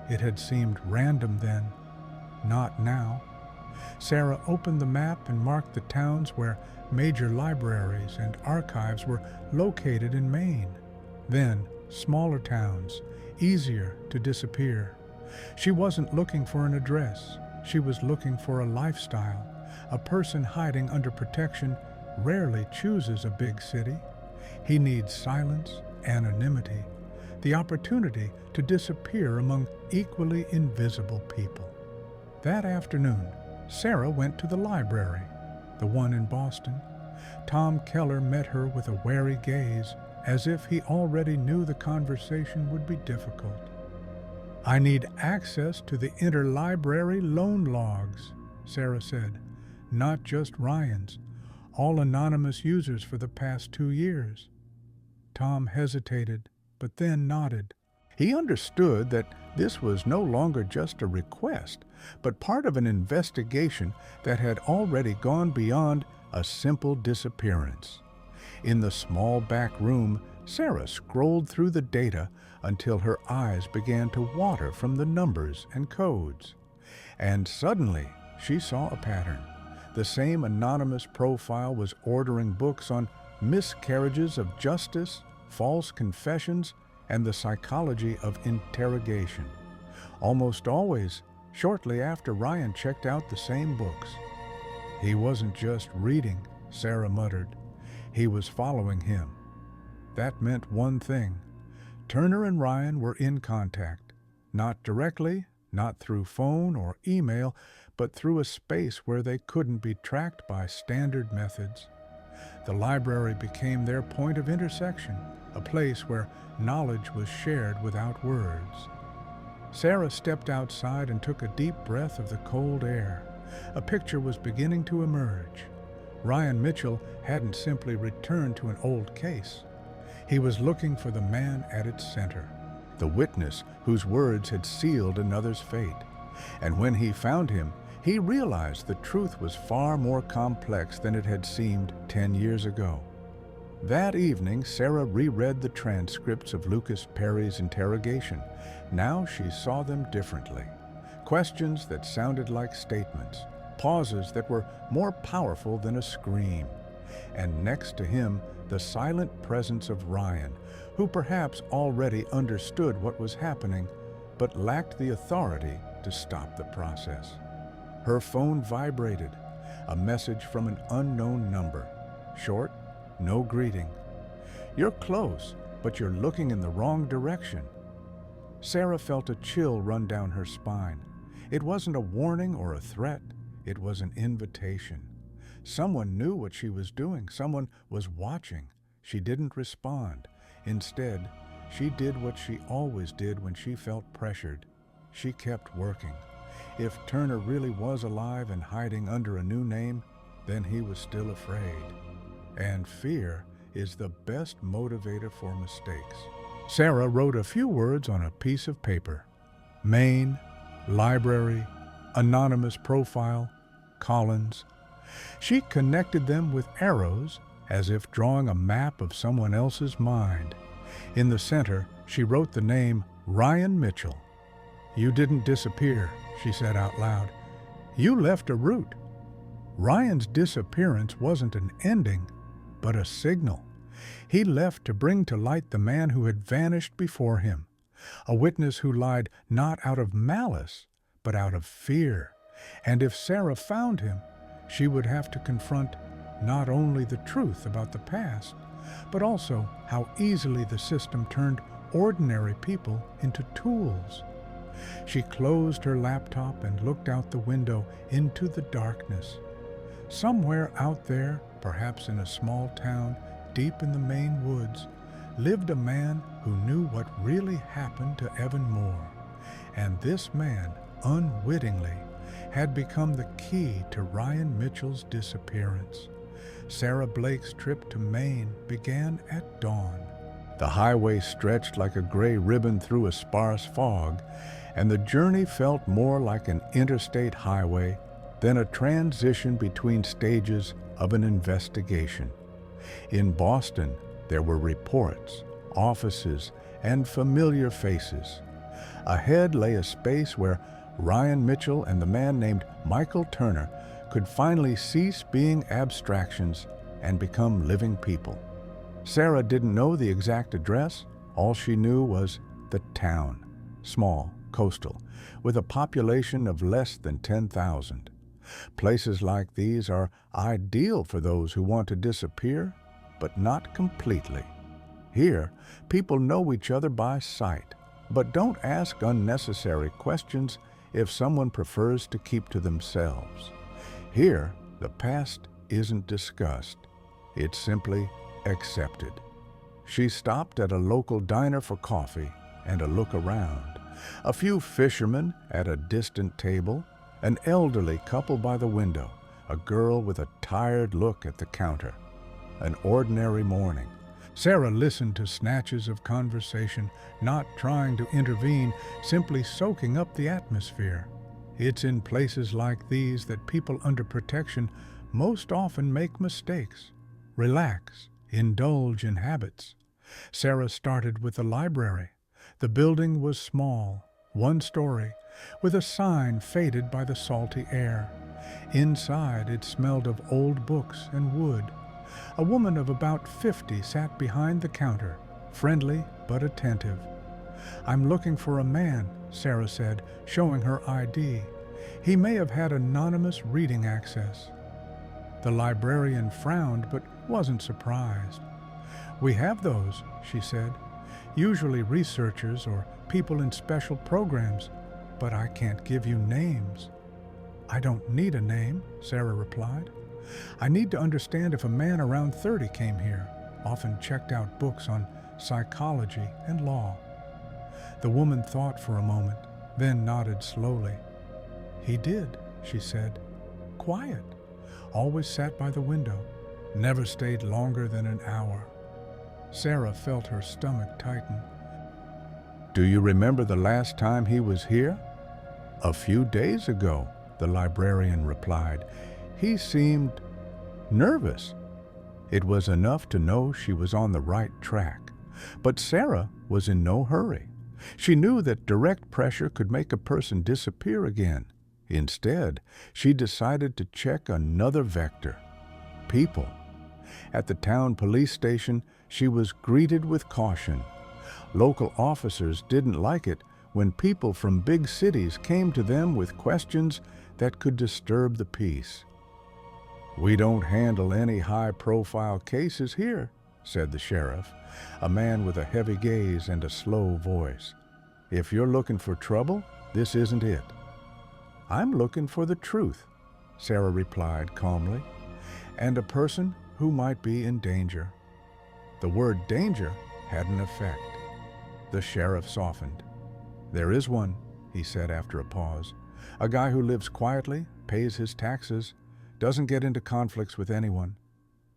It had seemed random then, not now. Sarah opened the map and marked the towns where major libraries and archives were located in Maine. Then, smaller towns, easier to disappear. She wasn't looking for an address. She was looking for a lifestyle. A person hiding under protection rarely chooses a big city. He needs silence, anonymity, the opportunity to disappear among equally invisible people. That afternoon, Sarah went to the library, the one in Boston. Tom Keller met her with a wary gaze, as if he already knew the conversation would be difficult. "I need access to the interlibrary loan logs," Sarah said. "Not just Ryan's, all anonymous users for the past 2 years. Tom hesitated, but then nodded. He understood that this was no longer just a request, but part of an investigation that had already gone beyond a simple disappearance. In the small back room, Sarah scrolled through the data until her eyes began to water from the numbers and codes. And suddenly, she saw a pattern. The same anonymous profile was ordering books on miscarriages of justice, false confessions, and the psychology of interrogation. Almost always, shortly after Ryan checked out the same books. He wasn't just reading, Sarah muttered. He was following him. That meant one thing. Turner and Ryan were in contact. Not directly, not through phone or email, but through a space where they couldn't be tracked by standard methods. The library became their point of intersection, a place where knowledge was shared without words. Sarah stepped outside and took a deep breath of the cold air. A picture was beginning to emerge. Ryan Mitchell hadn't simply returned to an old case. He was looking for the man at its center, The witness whose words had sealed another's fate. And when he found him, he realized the truth was far more complex than it had seemed 10 years ago. That evening, Sarah reread the transcripts of Lucas Perry's interrogation. Now she saw them differently. Questions that sounded like statements, pauses that were more powerful than a scream. And next to him, the silent presence of Ryan, who perhaps already understood what was happening, but lacked the authority to stop the process. Her phone vibrated, a message from an unknown number. Short, no greeting. "You're close, but you're looking in the wrong direction." Sarah felt a chill run down her spine. It wasn't a warning or a threat, it was an invitation. Someone knew what she was doing, someone was watching. She didn't respond. Instead, she did what she always did when she felt pressured. She kept working. If Turner really was alive and hiding under a new name, then he was still afraid. And fear is the best motivator for mistakes. Sarah wrote a few words on a piece of paper. Maine, library, anonymous profile, Collins. She connected them with arrows as if drawing a map of someone else's mind. In the center, she wrote the name Ryan Mitchell. "You didn't disappear," she said out loud. "You left a route." Ryan's disappearance wasn't an ending, but a signal. He left to bring to light the man who had vanished before him, a witness who lied not out of malice, but out of fear. And if Sarah found him, she would have to confront not only the truth about the past, but also how easily the system turned ordinary people into tools. She closed her laptop and looked out the window into the darkness. Somewhere out there, perhaps in a small town deep in the Maine woods, lived a man who knew what really happened to Evan Moore. And this man, unwittingly, had become the key to Ryan Mitchell's disappearance. Sarah Blake's trip to Maine began at dawn. The highway stretched like a gray ribbon through a sparse fog, and the journey felt more like an interstate highway than a transition between stages of an investigation. In Boston, there were reports, offices, and familiar faces. Ahead lay a space where Ryan Mitchell and the man named Michael Turner could finally cease being abstractions and become living people. Sarah didn't know the exact address. All she knew was the town, small, coastal, with a population of less than 10,000. Places like these are ideal for those who want to disappear, but not completely. Here, people know each other by sight, but don't ask unnecessary questions if someone prefers to keep to themselves. Here, the past isn't discussed. It's simply accepted. She stopped at a local diner for coffee and a look around. A few fishermen at a distant table, an elderly couple by the window, a girl with a tired look at the counter. An ordinary morning. Sarah listened to snatches of conversation, not trying to intervene, simply soaking up the atmosphere. It's in places like these that people under protection most often make mistakes, relax, indulge in habits. Sarah started with the library. The building was small, one story, with a sign faded by the salty air. Inside, it smelled of old books and wood. A woman of about 50 sat behind the counter, friendly but attentive. "I'm looking for a man," Sarah said, showing her ID. "He may have had anonymous reading access." The librarian frowned but wasn't surprised. "We have those," she said. "Usually researchers or people in special programs, but I can't give you names." "I don't need a name," Sarah replied. "I need to understand if a man around 30 came here, often checked out books on psychology and law." The woman thought for a moment, then nodded slowly. "He did," she said. "Quiet. always sat by the window, never stayed longer than an hour. Sarah felt her stomach tighten. "Do you remember the last time he was here?" "A few days ago," the librarian replied. "He seemed nervous." It was enough to know she was on the right track. But Sarah was in no hurry. She knew that direct pressure could make a person disappear again. Instead, she decided to check another vector: people. At the town police station, she was greeted with caution. Local officers didn't like it when people from big cities came to them with questions that could disturb the peace. "We don't handle any high-profile cases here," said the sheriff, a man with a heavy gaze and a slow voice. "If you're looking for trouble, this isn't it." "I'm looking for the truth," Sarah replied calmly, "and a person who might be in danger." The word danger had an effect. The sheriff softened. "There is one," he said after a pause. "A guy who lives quietly, pays his taxes, doesn't get into conflicts with anyone.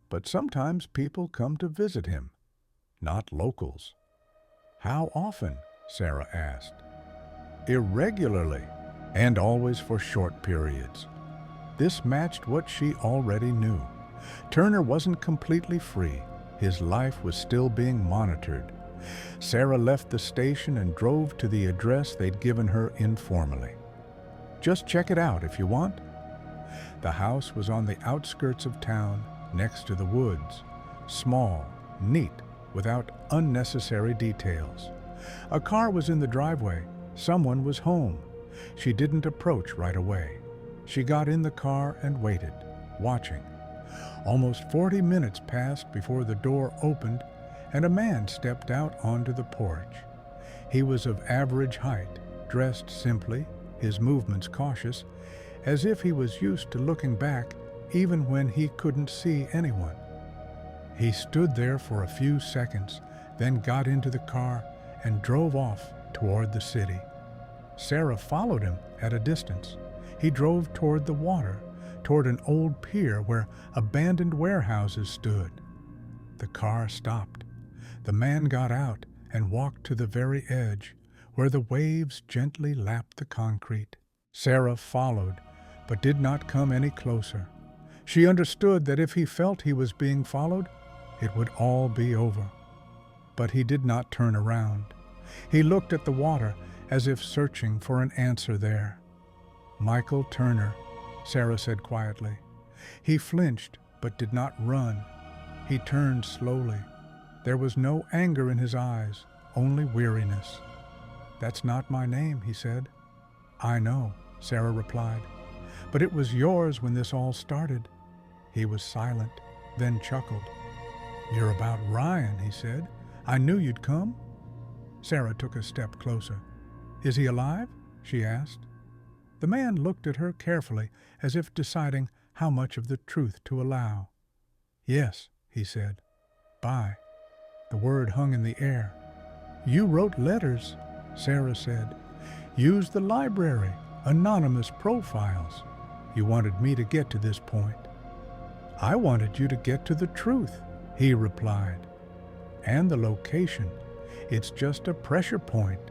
But sometimes people come to visit him, not locals." "How often?" Sarah asked. "Irregularly, and always for short periods." This matched what she already knew. Turner wasn't completely free. His life was still being monitored. Sarah left the station and drove to the address they'd given her informally. "Just check it out if you want." The house was on the outskirts of town, next to the woods. Small, neat, without unnecessary details. A car was in the driveway. Someone was home. She didn't approach right away. She got in the car and waited, watching. Almost 40 minutes passed before the door opened and a man stepped out onto the porch. He was of average height, dressed simply, his movements cautious, as if he was used to looking back even when he couldn't see anyone. He stood there for a few seconds, then got into the car and drove off toward the city. Sarah followed him at a distance. He drove toward the water, toward an old pier where abandoned warehouses stood. The car stopped. The man got out and walked to the very edge, where the waves gently lapped the concrete. Sarah followed, but did not come any closer. She understood that if he felt he was being followed, it would all be over. But he did not turn around. He looked at the water as if searching for an answer there. "Michael Turner," Sarah said quietly. He flinched, but did not run. He turned slowly. There was no anger in his eyes, only weariness. "That's not my name," he said. "I know," Sarah replied. "But it was yours when this all started." He was silent, then chuckled. "You're about Ryan," he said. "I knew you'd come." Sarah took a step closer. "Is he alive?" she asked. The man looked at her carefully, as if deciding how much of the truth to allow. "Yes," he said. "Bye." The word hung in the air. "You wrote letters," Sarah said. "Used the library, anonymous profiles. You wanted me to get to this point." "I wanted you to get to the truth," he replied. "And the location. It's just a pressure point."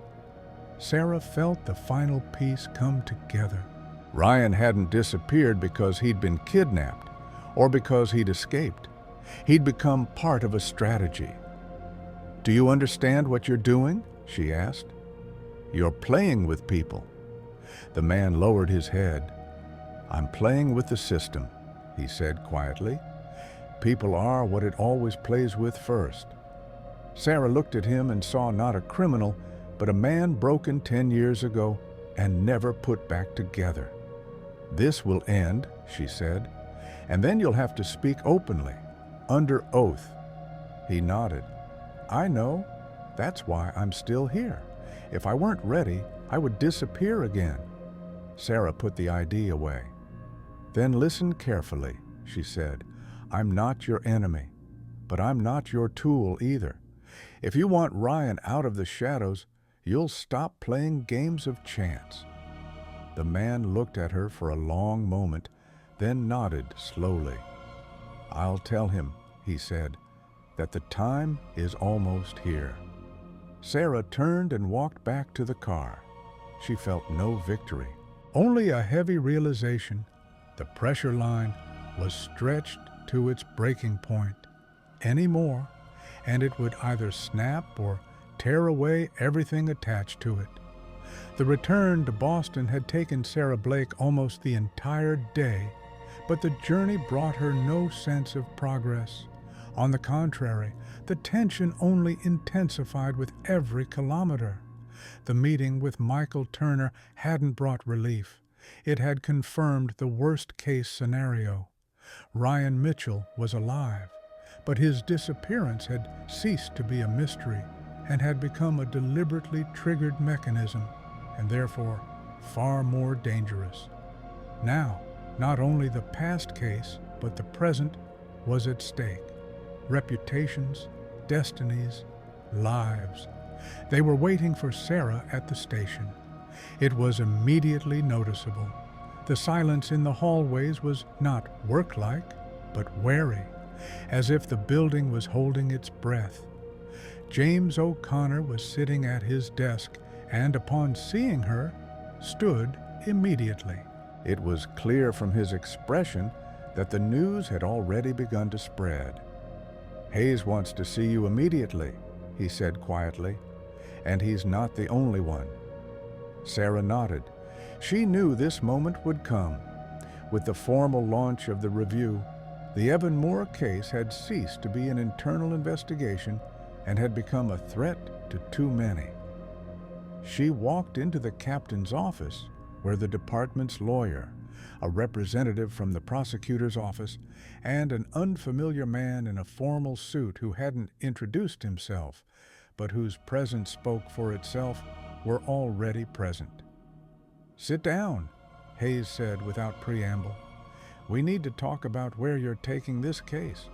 Sarah felt the final piece come together. Ryan hadn't disappeared because he'd been kidnapped or because he'd escaped. He'd become part of a strategy. "Do you understand what you're doing?" she asked. "You're playing with people." The man lowered his head. "I'm playing with the system," he said quietly. "People are what it always plays with first." Sarah looked at him and saw not a criminal, but a man broken 10 years ago and never put back together. "This will end," she said, "and then you'll have to speak openly, under oath." He nodded. "I know. That's why I'm still here. If I weren't ready, I would disappear again." Sarah put the ID away. "Then listen carefully," she said. "I'm not your enemy, but I'm not your tool either. If you want Ryan out of the shadows, you'll stop playing games of chance." The man looked at her for a long moment, then nodded slowly. "I'll tell him," he said, "that the time is almost here." Sarah turned and walked back to the car. She felt no victory, Only a heavy realization. The pressure line was stretched to its breaking point. Any more, and it would either snap or tear away everything attached to it. The return to Boston had taken Sarah Blake almost the entire day, but the journey brought her no sense of progress. On the contrary, the tension only intensified with every kilometer. The meeting with Michael Turner hadn't brought relief. It had confirmed the worst-case scenario. Ryan Mitchell was alive, but his disappearance had ceased to be a mystery and had become a deliberately triggered mechanism, and therefore far more dangerous. Now, not only the past case, but the present was at stake. Reputations, destinies, lives. They were waiting for Sarah at the station. It was immediately noticeable. The silence in the hallways was not work-like, but wary, as if the building was holding its breath. James O'Connor was sitting at his desk and, upon seeing her, stood immediately. It was clear from his expression that the news had already begun to spread. "Hayes wants to see you immediately," he said quietly, "and he's not the only one." Sarah nodded. She knew this moment would come. With the formal launch of the review, the Evan Moore case had ceased to be an internal investigation and had become a threat to too many. She walked into the captain's office, where the department's lawyer, a representative from the prosecutor's office, and an unfamiliar man in a formal suit who hadn't introduced himself, but whose presence spoke for itself, were already present. "Sit down," Hayes said without preamble. "We need to talk about where you're taking this case."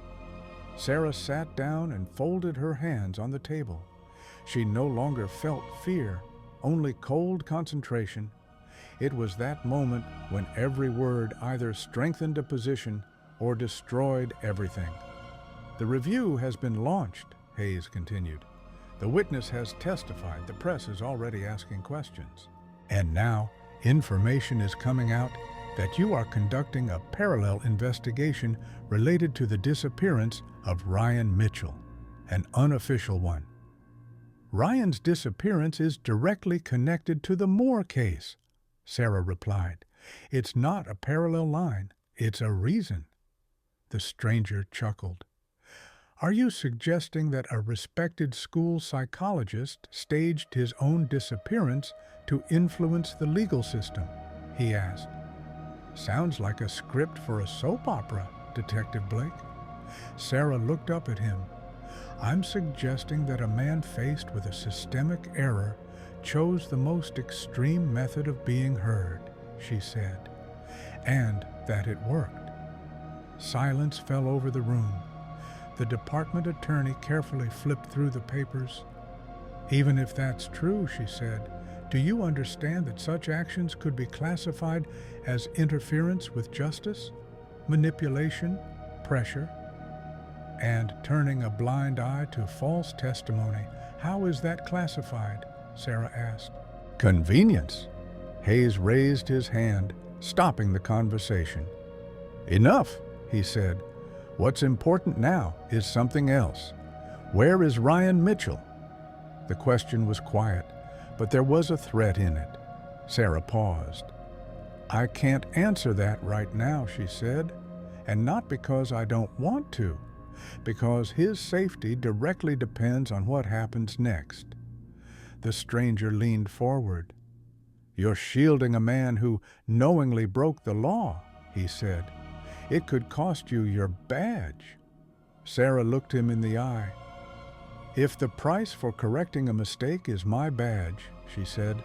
Sarah sat down and folded her hands on the table. She no longer felt fear, only cold concentration. It was that moment when every word either strengthened a position or destroyed everything. "The review has been launched," Hayes continued. "The witness has testified. The press is already asking questions. And now, information is coming out that you are conducting a parallel investigation related to the disappearance of Ryan Mitchell, an unofficial one." "Ryan's disappearance is directly connected to the Moore case," Sarah replied. "It's not a parallel line, it's a reason." The stranger chuckled. "Are you suggesting that a respected school psychologist staged his own disappearance to influence the legal system?" he asked. "Sounds like a script for a soap opera, Detective Blake." Sarah looked up at him. "I'm suggesting that a man faced with a systemic error chose the most extreme method of being heard," she said, "and that it worked." Silence fell over the room. The department attorney carefully flipped through the papers. "Even if that's true," she said, "do you understand that such actions could be classified as interference with justice, manipulation, pressure, and turning a blind eye to false testimony? How is that classified?" Sarah asked. "Convenience." Hayes raised his hand, stopping the conversation. "Enough," he said. "What's important now is something else. Where is Ryan Mitchell?" The question was quiet, but there was a threat in it. Sarah paused. "I can't answer that right now," she said, "and not because I don't want to, because his safety directly depends on what happens next." The stranger leaned forward. "You're shielding a man who knowingly broke the law," he said. "It could cost you your badge." Sarah looked him in the eye. "If the price for correcting a mistake is my badge," she said,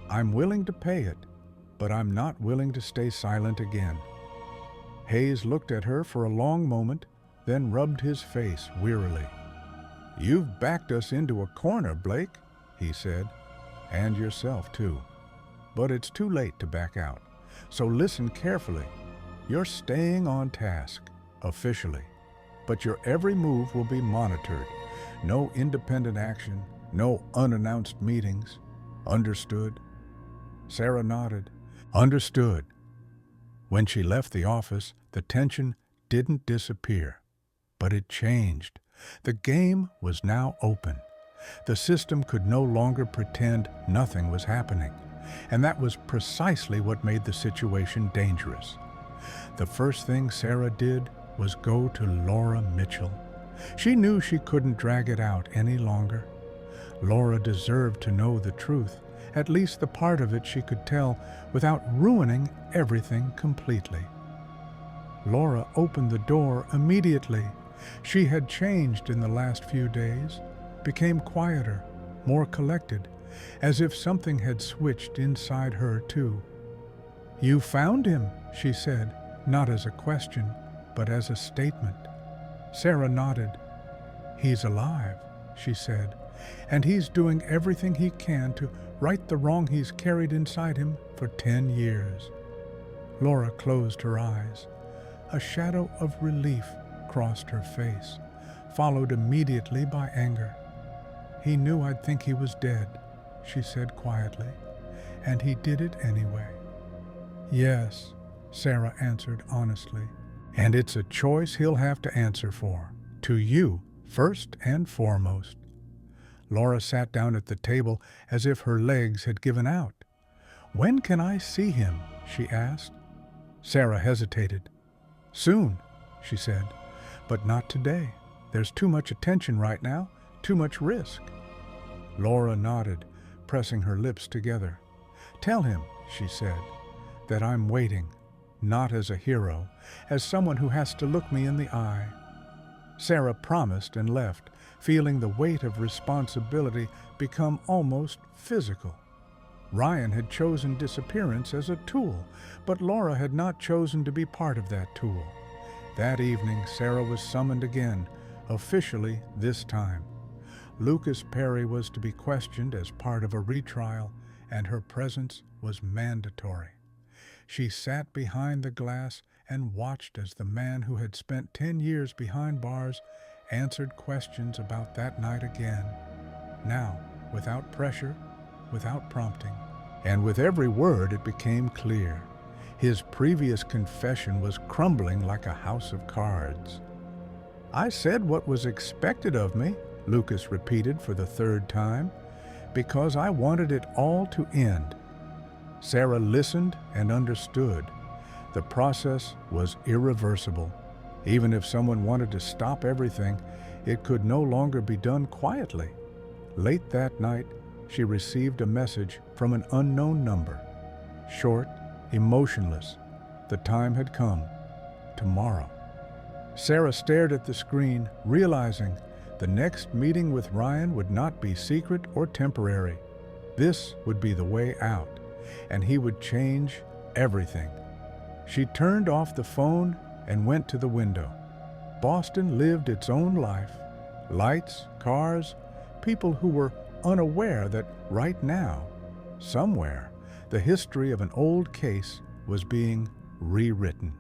"I'm willing to pay it, but I'm not willing to stay silent again." Hayes looked at her for a long moment, then rubbed his face wearily. "You've backed us into a corner, Blake," he said, "and yourself too. But it's too late to back out. So listen carefully. You're staying on task, officially, but your every move will be monitored. No independent action, no unannounced meetings. Understood? Sarah nodded. Understood. When she left the office, the tension didn't disappear, but it changed. The game was now open. The system could no longer pretend nothing was happening, and that was precisely what made the situation dangerous. The first thing Sarah did was go to Laura Mitchell. She knew she couldn't drag it out any longer. Laura deserved to know the truth, at least the part of it she could tell without ruining everything completely. Laura opened the door immediately. She had changed in the last few days, became quieter, more collected, as if something had switched inside her too. "You found him," she said, not as a question, but as a statement. Sarah nodded. "He's alive," she said, "and he's doing everything he can to right the wrong he's carried inside him for 10 years. Laura closed her eyes. A shadow of relief crossed her face, followed immediately by anger. "He knew I'd think he was dead," she said quietly, "and he did it anyway." "Yes," Sarah answered honestly, "and it's a choice he'll have to answer for, to you first and foremost." Laura sat down at the table as if her legs had given out. "When can I see him?" she asked. Sarah hesitated. "Soon," she said, "but not today. There's too much attention right now, too much risk." Laura nodded, pressing her lips together. "Tell him," she said, "that I'm waiting, not as a hero, as someone who has to look me in the eye." Sarah promised and left, feeling the weight of responsibility become almost physical. Ryan had chosen disappearance as a tool, but Laura had not chosen to be part of that tool. That evening, Sarah was summoned again, officially this time. Lucas Perry was to be questioned as part of a retrial, and her presence was mandatory. She sat behind the glass and watched as the man who had spent 10 years behind bars answered questions about that night again. Now, without pressure, without prompting. And with every word it became clear. His previous confession was crumbling like a house of cards. "I said what was expected of me," Lucas repeated for the third time, "because I wanted it all to end." Sarah listened and understood. The process was irreversible. Even if someone wanted to stop everything, it could no longer be done quietly. Late that night, she received a message from an unknown number. Short, emotionless. The time had come. Tomorrow. Sarah stared at the screen, realizing the next meeting with Ryan would not be secret or temporary. This would be the way out, and he would change everything. She turned off the phone and went to the window. Boston lived its own life. Lights, cars, people who were unaware that right now, somewhere, the history of an old case was being rewritten.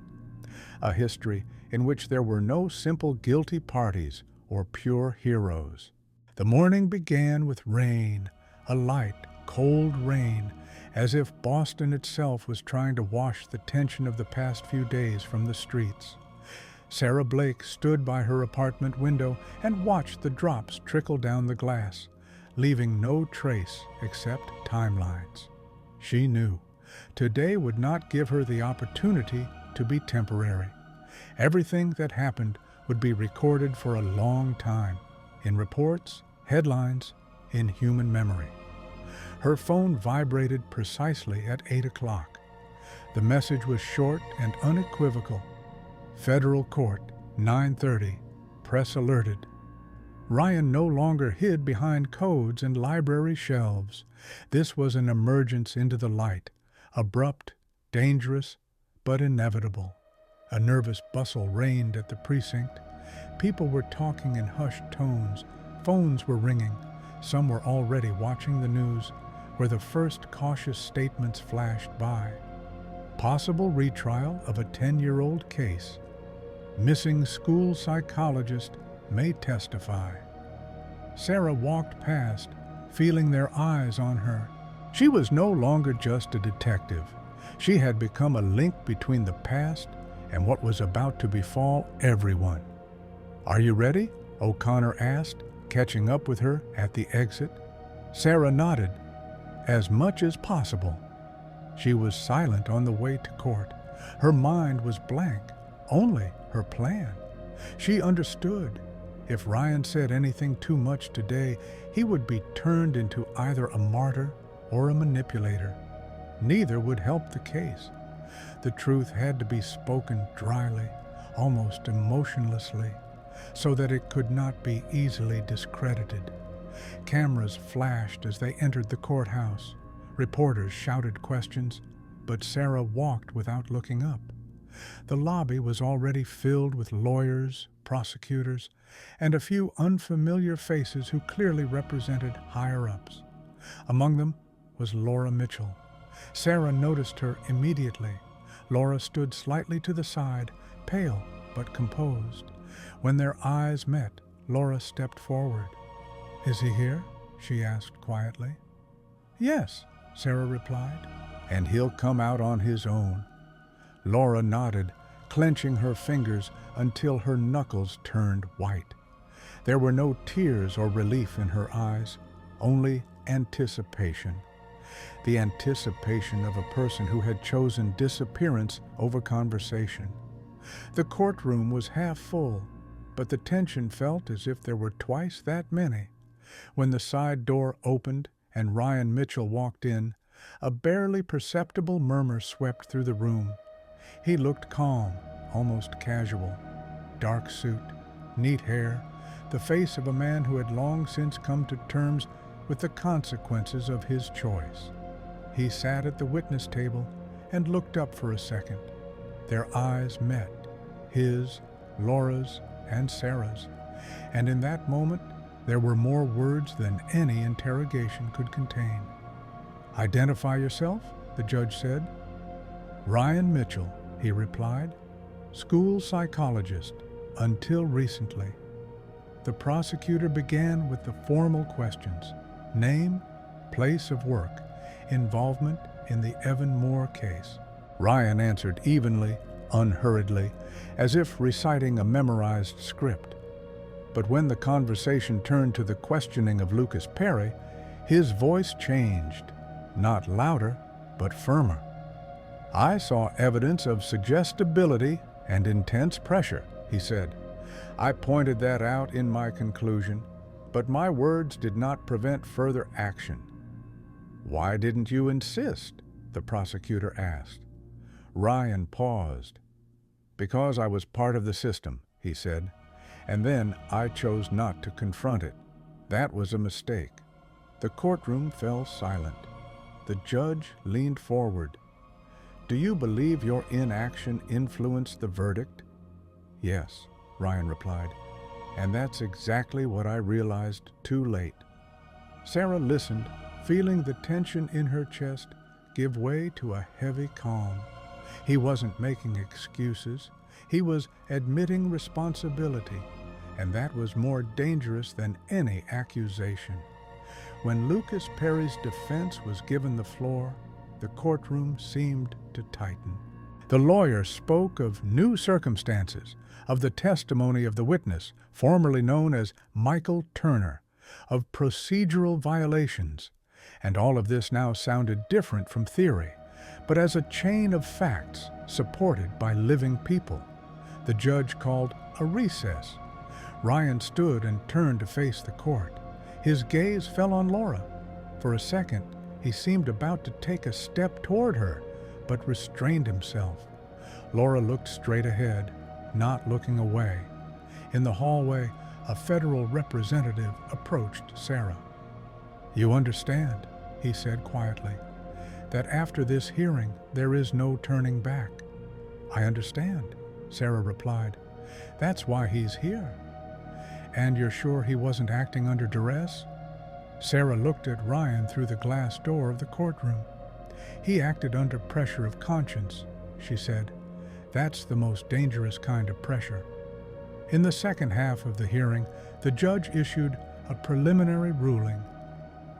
A history in which there were no simple guilty parties or pure heroes. The morning began with rain, a light, cold rain, as if Boston itself was trying to wash the tension of the past few days from the streets. Sarah Blake stood by her apartment window and watched the drops trickle down the glass, leaving no trace except timelines. She knew today would not give her the opportunity to be temporary. Everything that happened would be recorded for a long time, in reports, headlines, in human memory. Her phone vibrated precisely at 8 o'clock. The message was short and unequivocal. Federal Court, 9:30, press alerted. Ryan no longer hid behind codes and library shelves. This was an emergence into the light, abrupt, dangerous, but inevitable. A nervous bustle reigned at the precinct. People were talking in hushed tones. Phones were ringing. Some were already watching the news, where the first cautious statements flashed by. possible retrial of a 10-year-old case. Missing school psychologist may testify. Sarah walked past, feeling their eyes on her. She was no longer just a detective. She had become a link between the past and what was about to befall everyone. "Are you ready?" O'Connor asked, catching up with her at the exit. Sarah nodded, as much as possible. She was silent on the way to court. Her mind was blank, only her plan. She understood. If Ryan said anything too much today, he would be turned into either a martyr or a manipulator. Neither would help the case. The truth had to be spoken dryly, almost emotionlessly, so that it could not be easily discredited. Cameras flashed as they entered the courthouse. Reporters shouted questions, but Sarah walked without looking up. The lobby was already filled with lawyers, prosecutors, and a few unfamiliar faces who clearly represented higher-ups. Among them was Laura Mitchell. Sarah noticed her immediately. Laura stood slightly to the side, pale but composed. When their eyes met, Laura stepped forward. "Is he here?" she asked quietly. "Yes," Sarah replied. "And he'll come out on his own." Laura nodded, clenching her fingers until her knuckles turned white. There were no tears or relief in her eyes, only anticipation. The anticipation of a person who had chosen disappearance over conversation. The courtroom was half full, but the tension felt as if there were twice that many. When the side door opened and Ryan Mitchell walked in, a barely perceptible murmur swept through the room. He looked calm, almost casual. Dark suit, neat hair, the face of a man who had long since come to terms with the consequences of his choice. He sat at the witness table and looked up for a second. Their eyes met, his, Laura's, and Sarah's, and in that moment there were more words than any interrogation could contain. "Identify yourself," the judge said. "Ryan Mitchell," he replied. "School psychologist, until recently." The prosecutor began with the formal questions: name, place of work, involvement in the Evan Moore case. Ryan answered evenly, unhurriedly, as if reciting a memorized script. But when the conversation turned to the questioning of Lucas Perry, his voice changed, not louder, but firmer. "I saw evidence of suggestibility and intense pressure," he said. "I pointed that out in my conclusion, but my words did not prevent further action." "Why didn't you insist?" the prosecutor asked. Ryan paused. "Because I was part of the system," he said, "and then I chose not to confront it. That was a mistake." The courtroom fell silent. The judge leaned forward. "Do you believe your inaction influenced the verdict?" "Yes," Ryan replied, "and that's exactly what I realized too late." Sarah listened, feeling the tension in her chest give way to a heavy calm. He wasn't making excuses. He was admitting responsibility, and that was more dangerous than any accusation. When Lucas Perry's defense was given the floor, the courtroom seemed to tighten. The lawyer spoke of new circumstances, of the testimony of the witness, formerly known as Michael Turner, of procedural violations, and all of this now sounded different from theory, but as a chain of facts supported by living people. The judge called a recess. Ryan stood and turned to face the court. His gaze fell on Laura. For a second, he seemed about to take a step toward her, but restrained himself. Laura looked straight ahead, not looking away. In the hallway, a federal representative approached Sarah. "You understand," he said quietly, "that after this hearing there is no turning back." "I understand," Sarah replied. "That's why he's here." "And you're sure he wasn't acting under duress?" Sarah looked at Ryan through the glass door of the courtroom. He acted under pressure of conscience, she said. That's the most dangerous kind of pressure. In the second half of the hearing, the judge issued a preliminary ruling.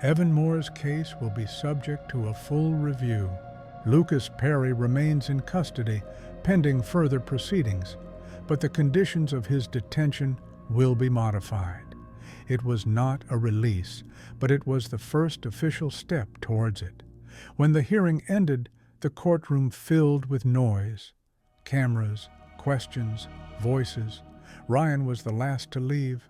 Evan Moore's case will be subject to a full review. Lucas Perry remains in custody, pending further proceedings, but the conditions of his detention will be modified. It was not a release, but it was the first official step towards it. When the hearing ended, the courtroom filled with noise. Cameras, questions, voices. Ryan was the last to leave.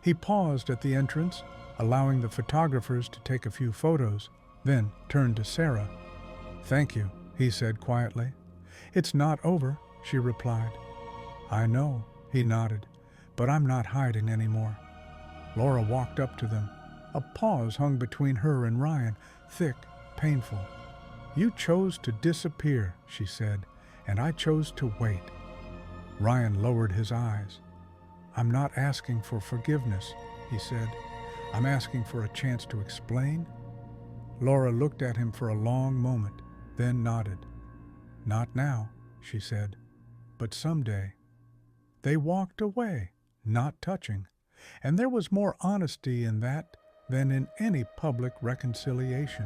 He paused at the entrance, allowing the photographers to take a few photos, then turned to Sarah. "Thank you," he said quietly. "It's not over," she replied. "I know," he nodded, "but I'm not hiding anymore." Laura walked up to them. A pause hung between her and Ryan, thick, painful. "You chose to disappear," she said, "and I chose to wait." Ryan lowered his eyes. "I'm not asking for forgiveness," he said. "I'm asking for a chance to explain." Laura looked at him for a long moment, then nodded. "Not now," she said, "but someday." They walked away, not touching, and there was more honesty in that than in any public reconciliation.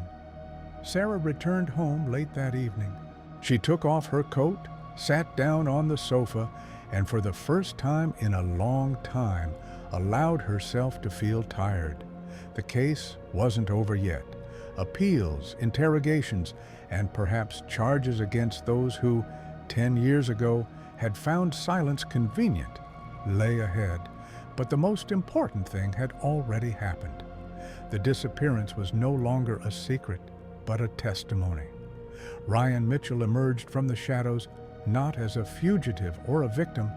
Sarah returned home late that evening. She took off her coat, sat down on the sofa, and for the first time in a long time, allowed herself to feel tired. The case wasn't over yet. Appeals, interrogations, and perhaps charges against those who, 10 years ago, had found silence convenient, lay ahead. But the most important thing had already happened. The disappearance was no longer a secret, but a testimony. Ryan Mitchell emerged from the shadows not as a fugitive or a victim,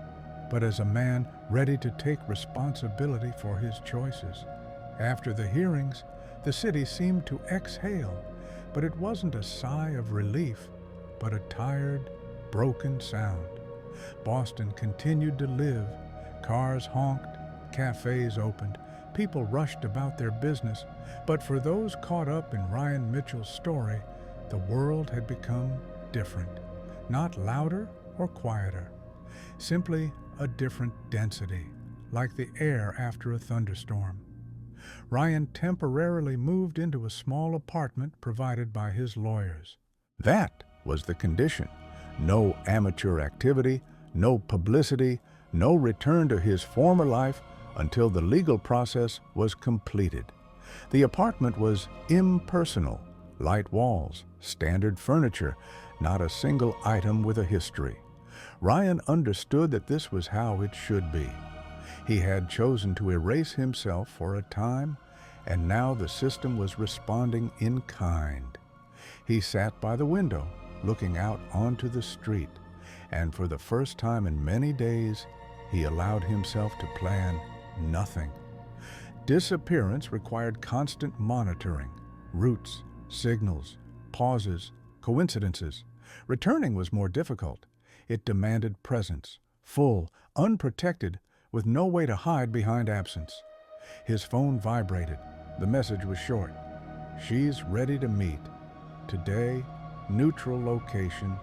but as a man ready to take responsibility for his choices. After the hearings, the city seemed to exhale, but it wasn't a sigh of relief, but a tired, broken sound. Boston continued to live. Cars honked, cafes opened, people rushed about their business, but for those caught up in Ryan Mitchell's story, the world had become different. Not louder or quieter, simply a different density, like the air after a thunderstorm. Ryan temporarily moved into a small apartment provided by his lawyers. That was the condition. No amateur activity, no publicity, no return to his former life until the legal process was completed. The apartment was impersonal, light walls, standard furniture, not a single item with a history. Ryan understood that this was how it should be. He had chosen to erase himself for a time, and now the system was responding in kind. He sat by the window, looking out onto the street, and for the first time in many days, he allowed himself to plan nothing. Disappearance required constant monitoring, routes, signals, pauses, coincidences. Returning was more difficult. It demanded presence, full, unprotected, with no way to hide behind absence. His phone vibrated. The message was short. "She's ready to meet. Today, neutral location."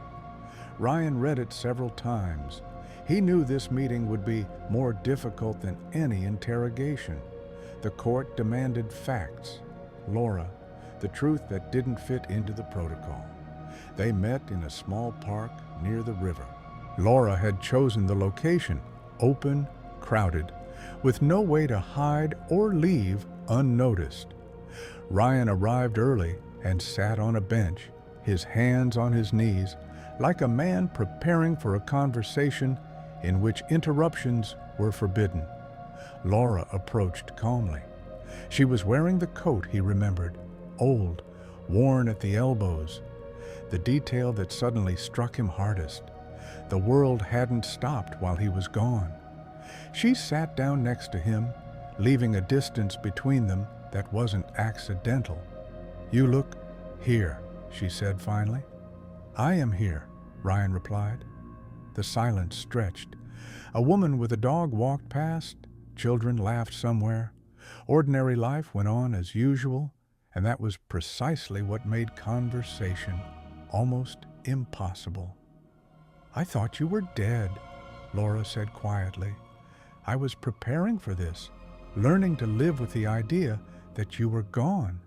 Ryan read it several times. He knew this meeting would be more difficult than any interrogation. The court demanded facts. Laura, the truth that didn't fit into the protocol. They met in a small park near the river. Laura had chosen the location, open, crowded, with no way to hide or leave unnoticed. Ryan arrived early and sat on a bench, his hands on his knees, like a man preparing for a conversation in which interruptions were forbidden. Laura approached calmly. She was wearing the coat he remembered, old, worn at the elbows. The detail that suddenly struck him hardest. The world hadn't stopped while he was gone. She sat down next to him, leaving a distance between them that wasn't accidental. "You look here," she said finally. "I am here," Ryan replied. The silence stretched. A woman with a dog walked past. Children laughed somewhere. Ordinary life went on as usual, and that was precisely what made conversation almost impossible. "I thought you were dead," Laura said quietly. "I was preparing for this, learning to live with the idea that you were gone."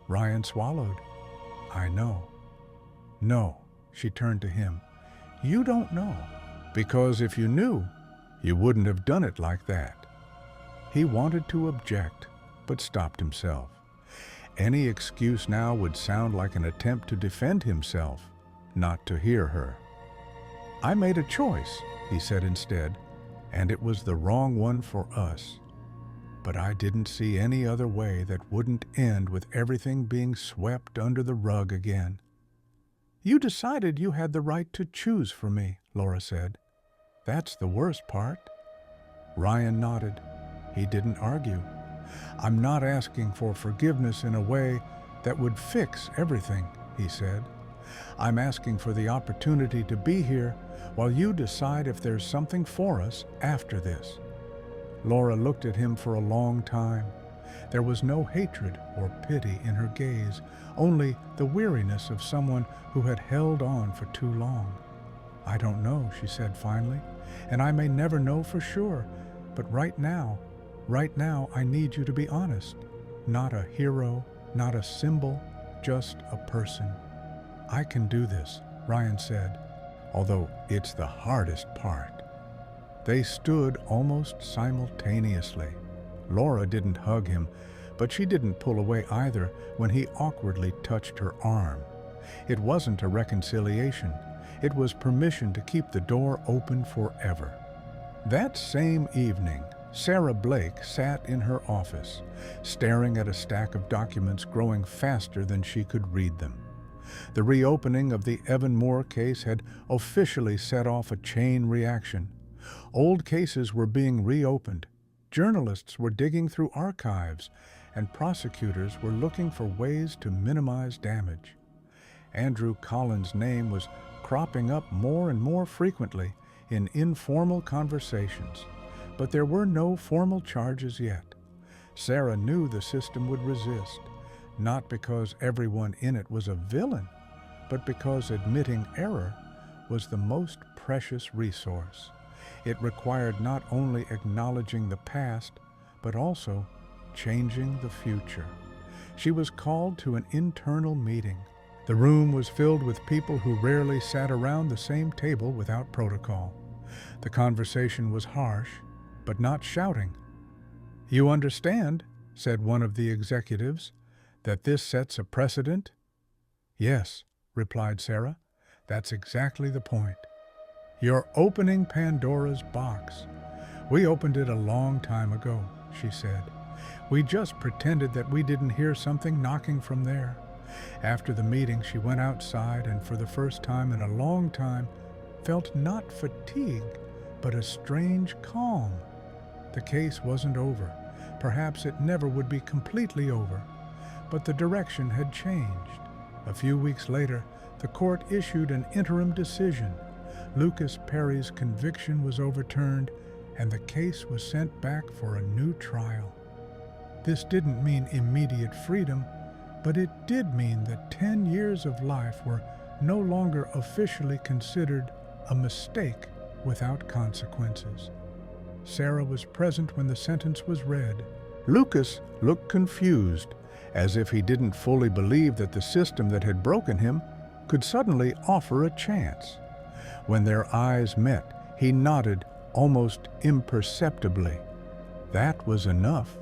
Ryan swallowed. "I know." "No," she turned to him. "You don't know, because if you knew, you wouldn't have done it like that." He wanted to object, but stopped himself. Any excuse now would sound like an attempt to defend himself, not to hear her. "I made a choice," he said instead, "and it was the wrong one for us. But I didn't see any other way that wouldn't end with everything being swept under the rug again." "You decided you had the right to choose for me," Laura said. "That's the worst part." Ryan nodded. He didn't argue. "I'm not asking for forgiveness in a way that would fix everything," he said. "I'm asking for the opportunity to be here while you decide if there's something for us after this." Laura looked at him for a long time. There was no hatred or pity in her gaze, only the weariness of someone who had held on for too long. "I don't know," she said finally, "and I may never know for sure, but right now I need you to be honest. Not a hero, not a symbol, just a person." "I can do this," Ryan said, "although it's the hardest part." They stood almost simultaneously. Laura didn't hug him, but she didn't pull away either when he awkwardly touched her arm. It wasn't a reconciliation. It was permission to keep the door open forever. That same evening, Sarah Blake sat in her office, staring at a stack of documents growing faster than she could read them. The reopening of the Evan Moore case had officially set off a chain reaction. Old cases were being reopened, journalists were digging through archives, and prosecutors were looking for ways to minimize damage. Andrew Collins' name was cropping up more and more frequently in informal conversations, but there were no formal charges yet. Sarah knew the system would resist, not because everyone in it was a villain, but because admitting error was the most precious resource. It required not only acknowledging the past, but also changing the future. She was called to an internal meeting. The room was filled with people who rarely sat around the same table without protocol. The conversation was harsh, but not shouting. "You understand," said one of the executives, "that this sets a precedent?" "Yes," replied Sarah. "That's exactly the point. You're opening Pandora's box. We opened it a long time ago," she said. "We just pretended that we didn't hear something knocking from there." After the meeting, she went outside and for the first time in a long time felt not fatigue, but a strange calm. The case wasn't over. Perhaps it never would be completely over, but the direction had changed. A few weeks later, the court issued an interim decision. Lucas Perry's conviction was overturned, and the case was sent back for a new trial. This didn't mean immediate freedom, but it did mean that 10 years of life were no longer officially considered a mistake without consequences. Sarah was present when the sentence was read. Lucas looked confused, as if he didn't fully believe that the system that had broken him could suddenly offer a chance. When their eyes met, he nodded almost imperceptibly. That was enough.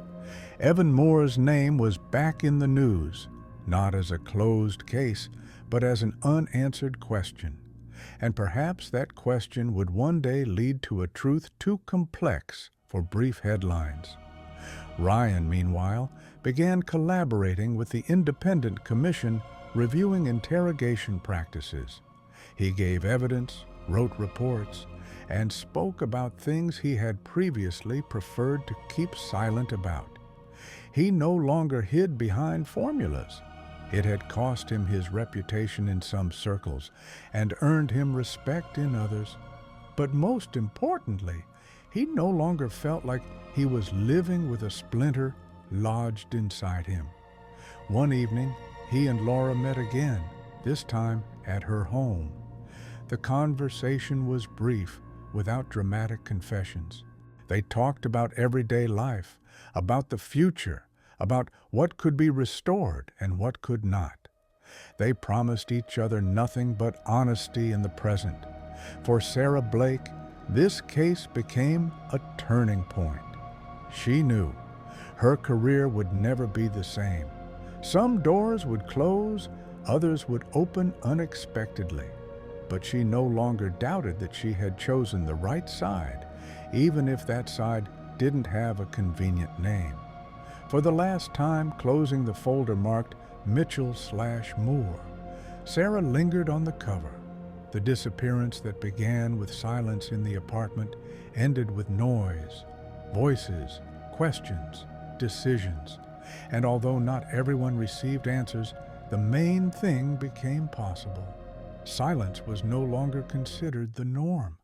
Evan Moore's name was back in the news, not as a closed case, but as an unanswered question. And perhaps that question would one day lead to a truth too complex for brief headlines. Ryan, meanwhile, began collaborating with the independent commission reviewing interrogation practices. He gave evidence, wrote reports, and spoke about things he had previously preferred to keep silent about. He no longer hid behind formulas. It had cost him his reputation in some circles and earned him respect in others. But most importantly, he no longer felt like he was living with a splinter lodged inside him. One evening, he and Laura met again, this time at her home. The conversation was brief, without dramatic confessions. They talked about everyday life, about the future, about what could be restored and what could not. They promised each other nothing but honesty in the present. For Sarah Blake, this case became a turning point. She knew her career would never be the same. Some doors would close, others would open unexpectedly. But she no longer doubted that she had chosen the right side, even if that side didn't have a convenient name. For the last time, closing the folder marked Mitchell/Moore, Sarah lingered on the cover. The disappearance that began with silence in the apartment ended with noise, voices, questions, decisions. And although not everyone received answers, the main thing became possible. Silence was no longer considered the norm.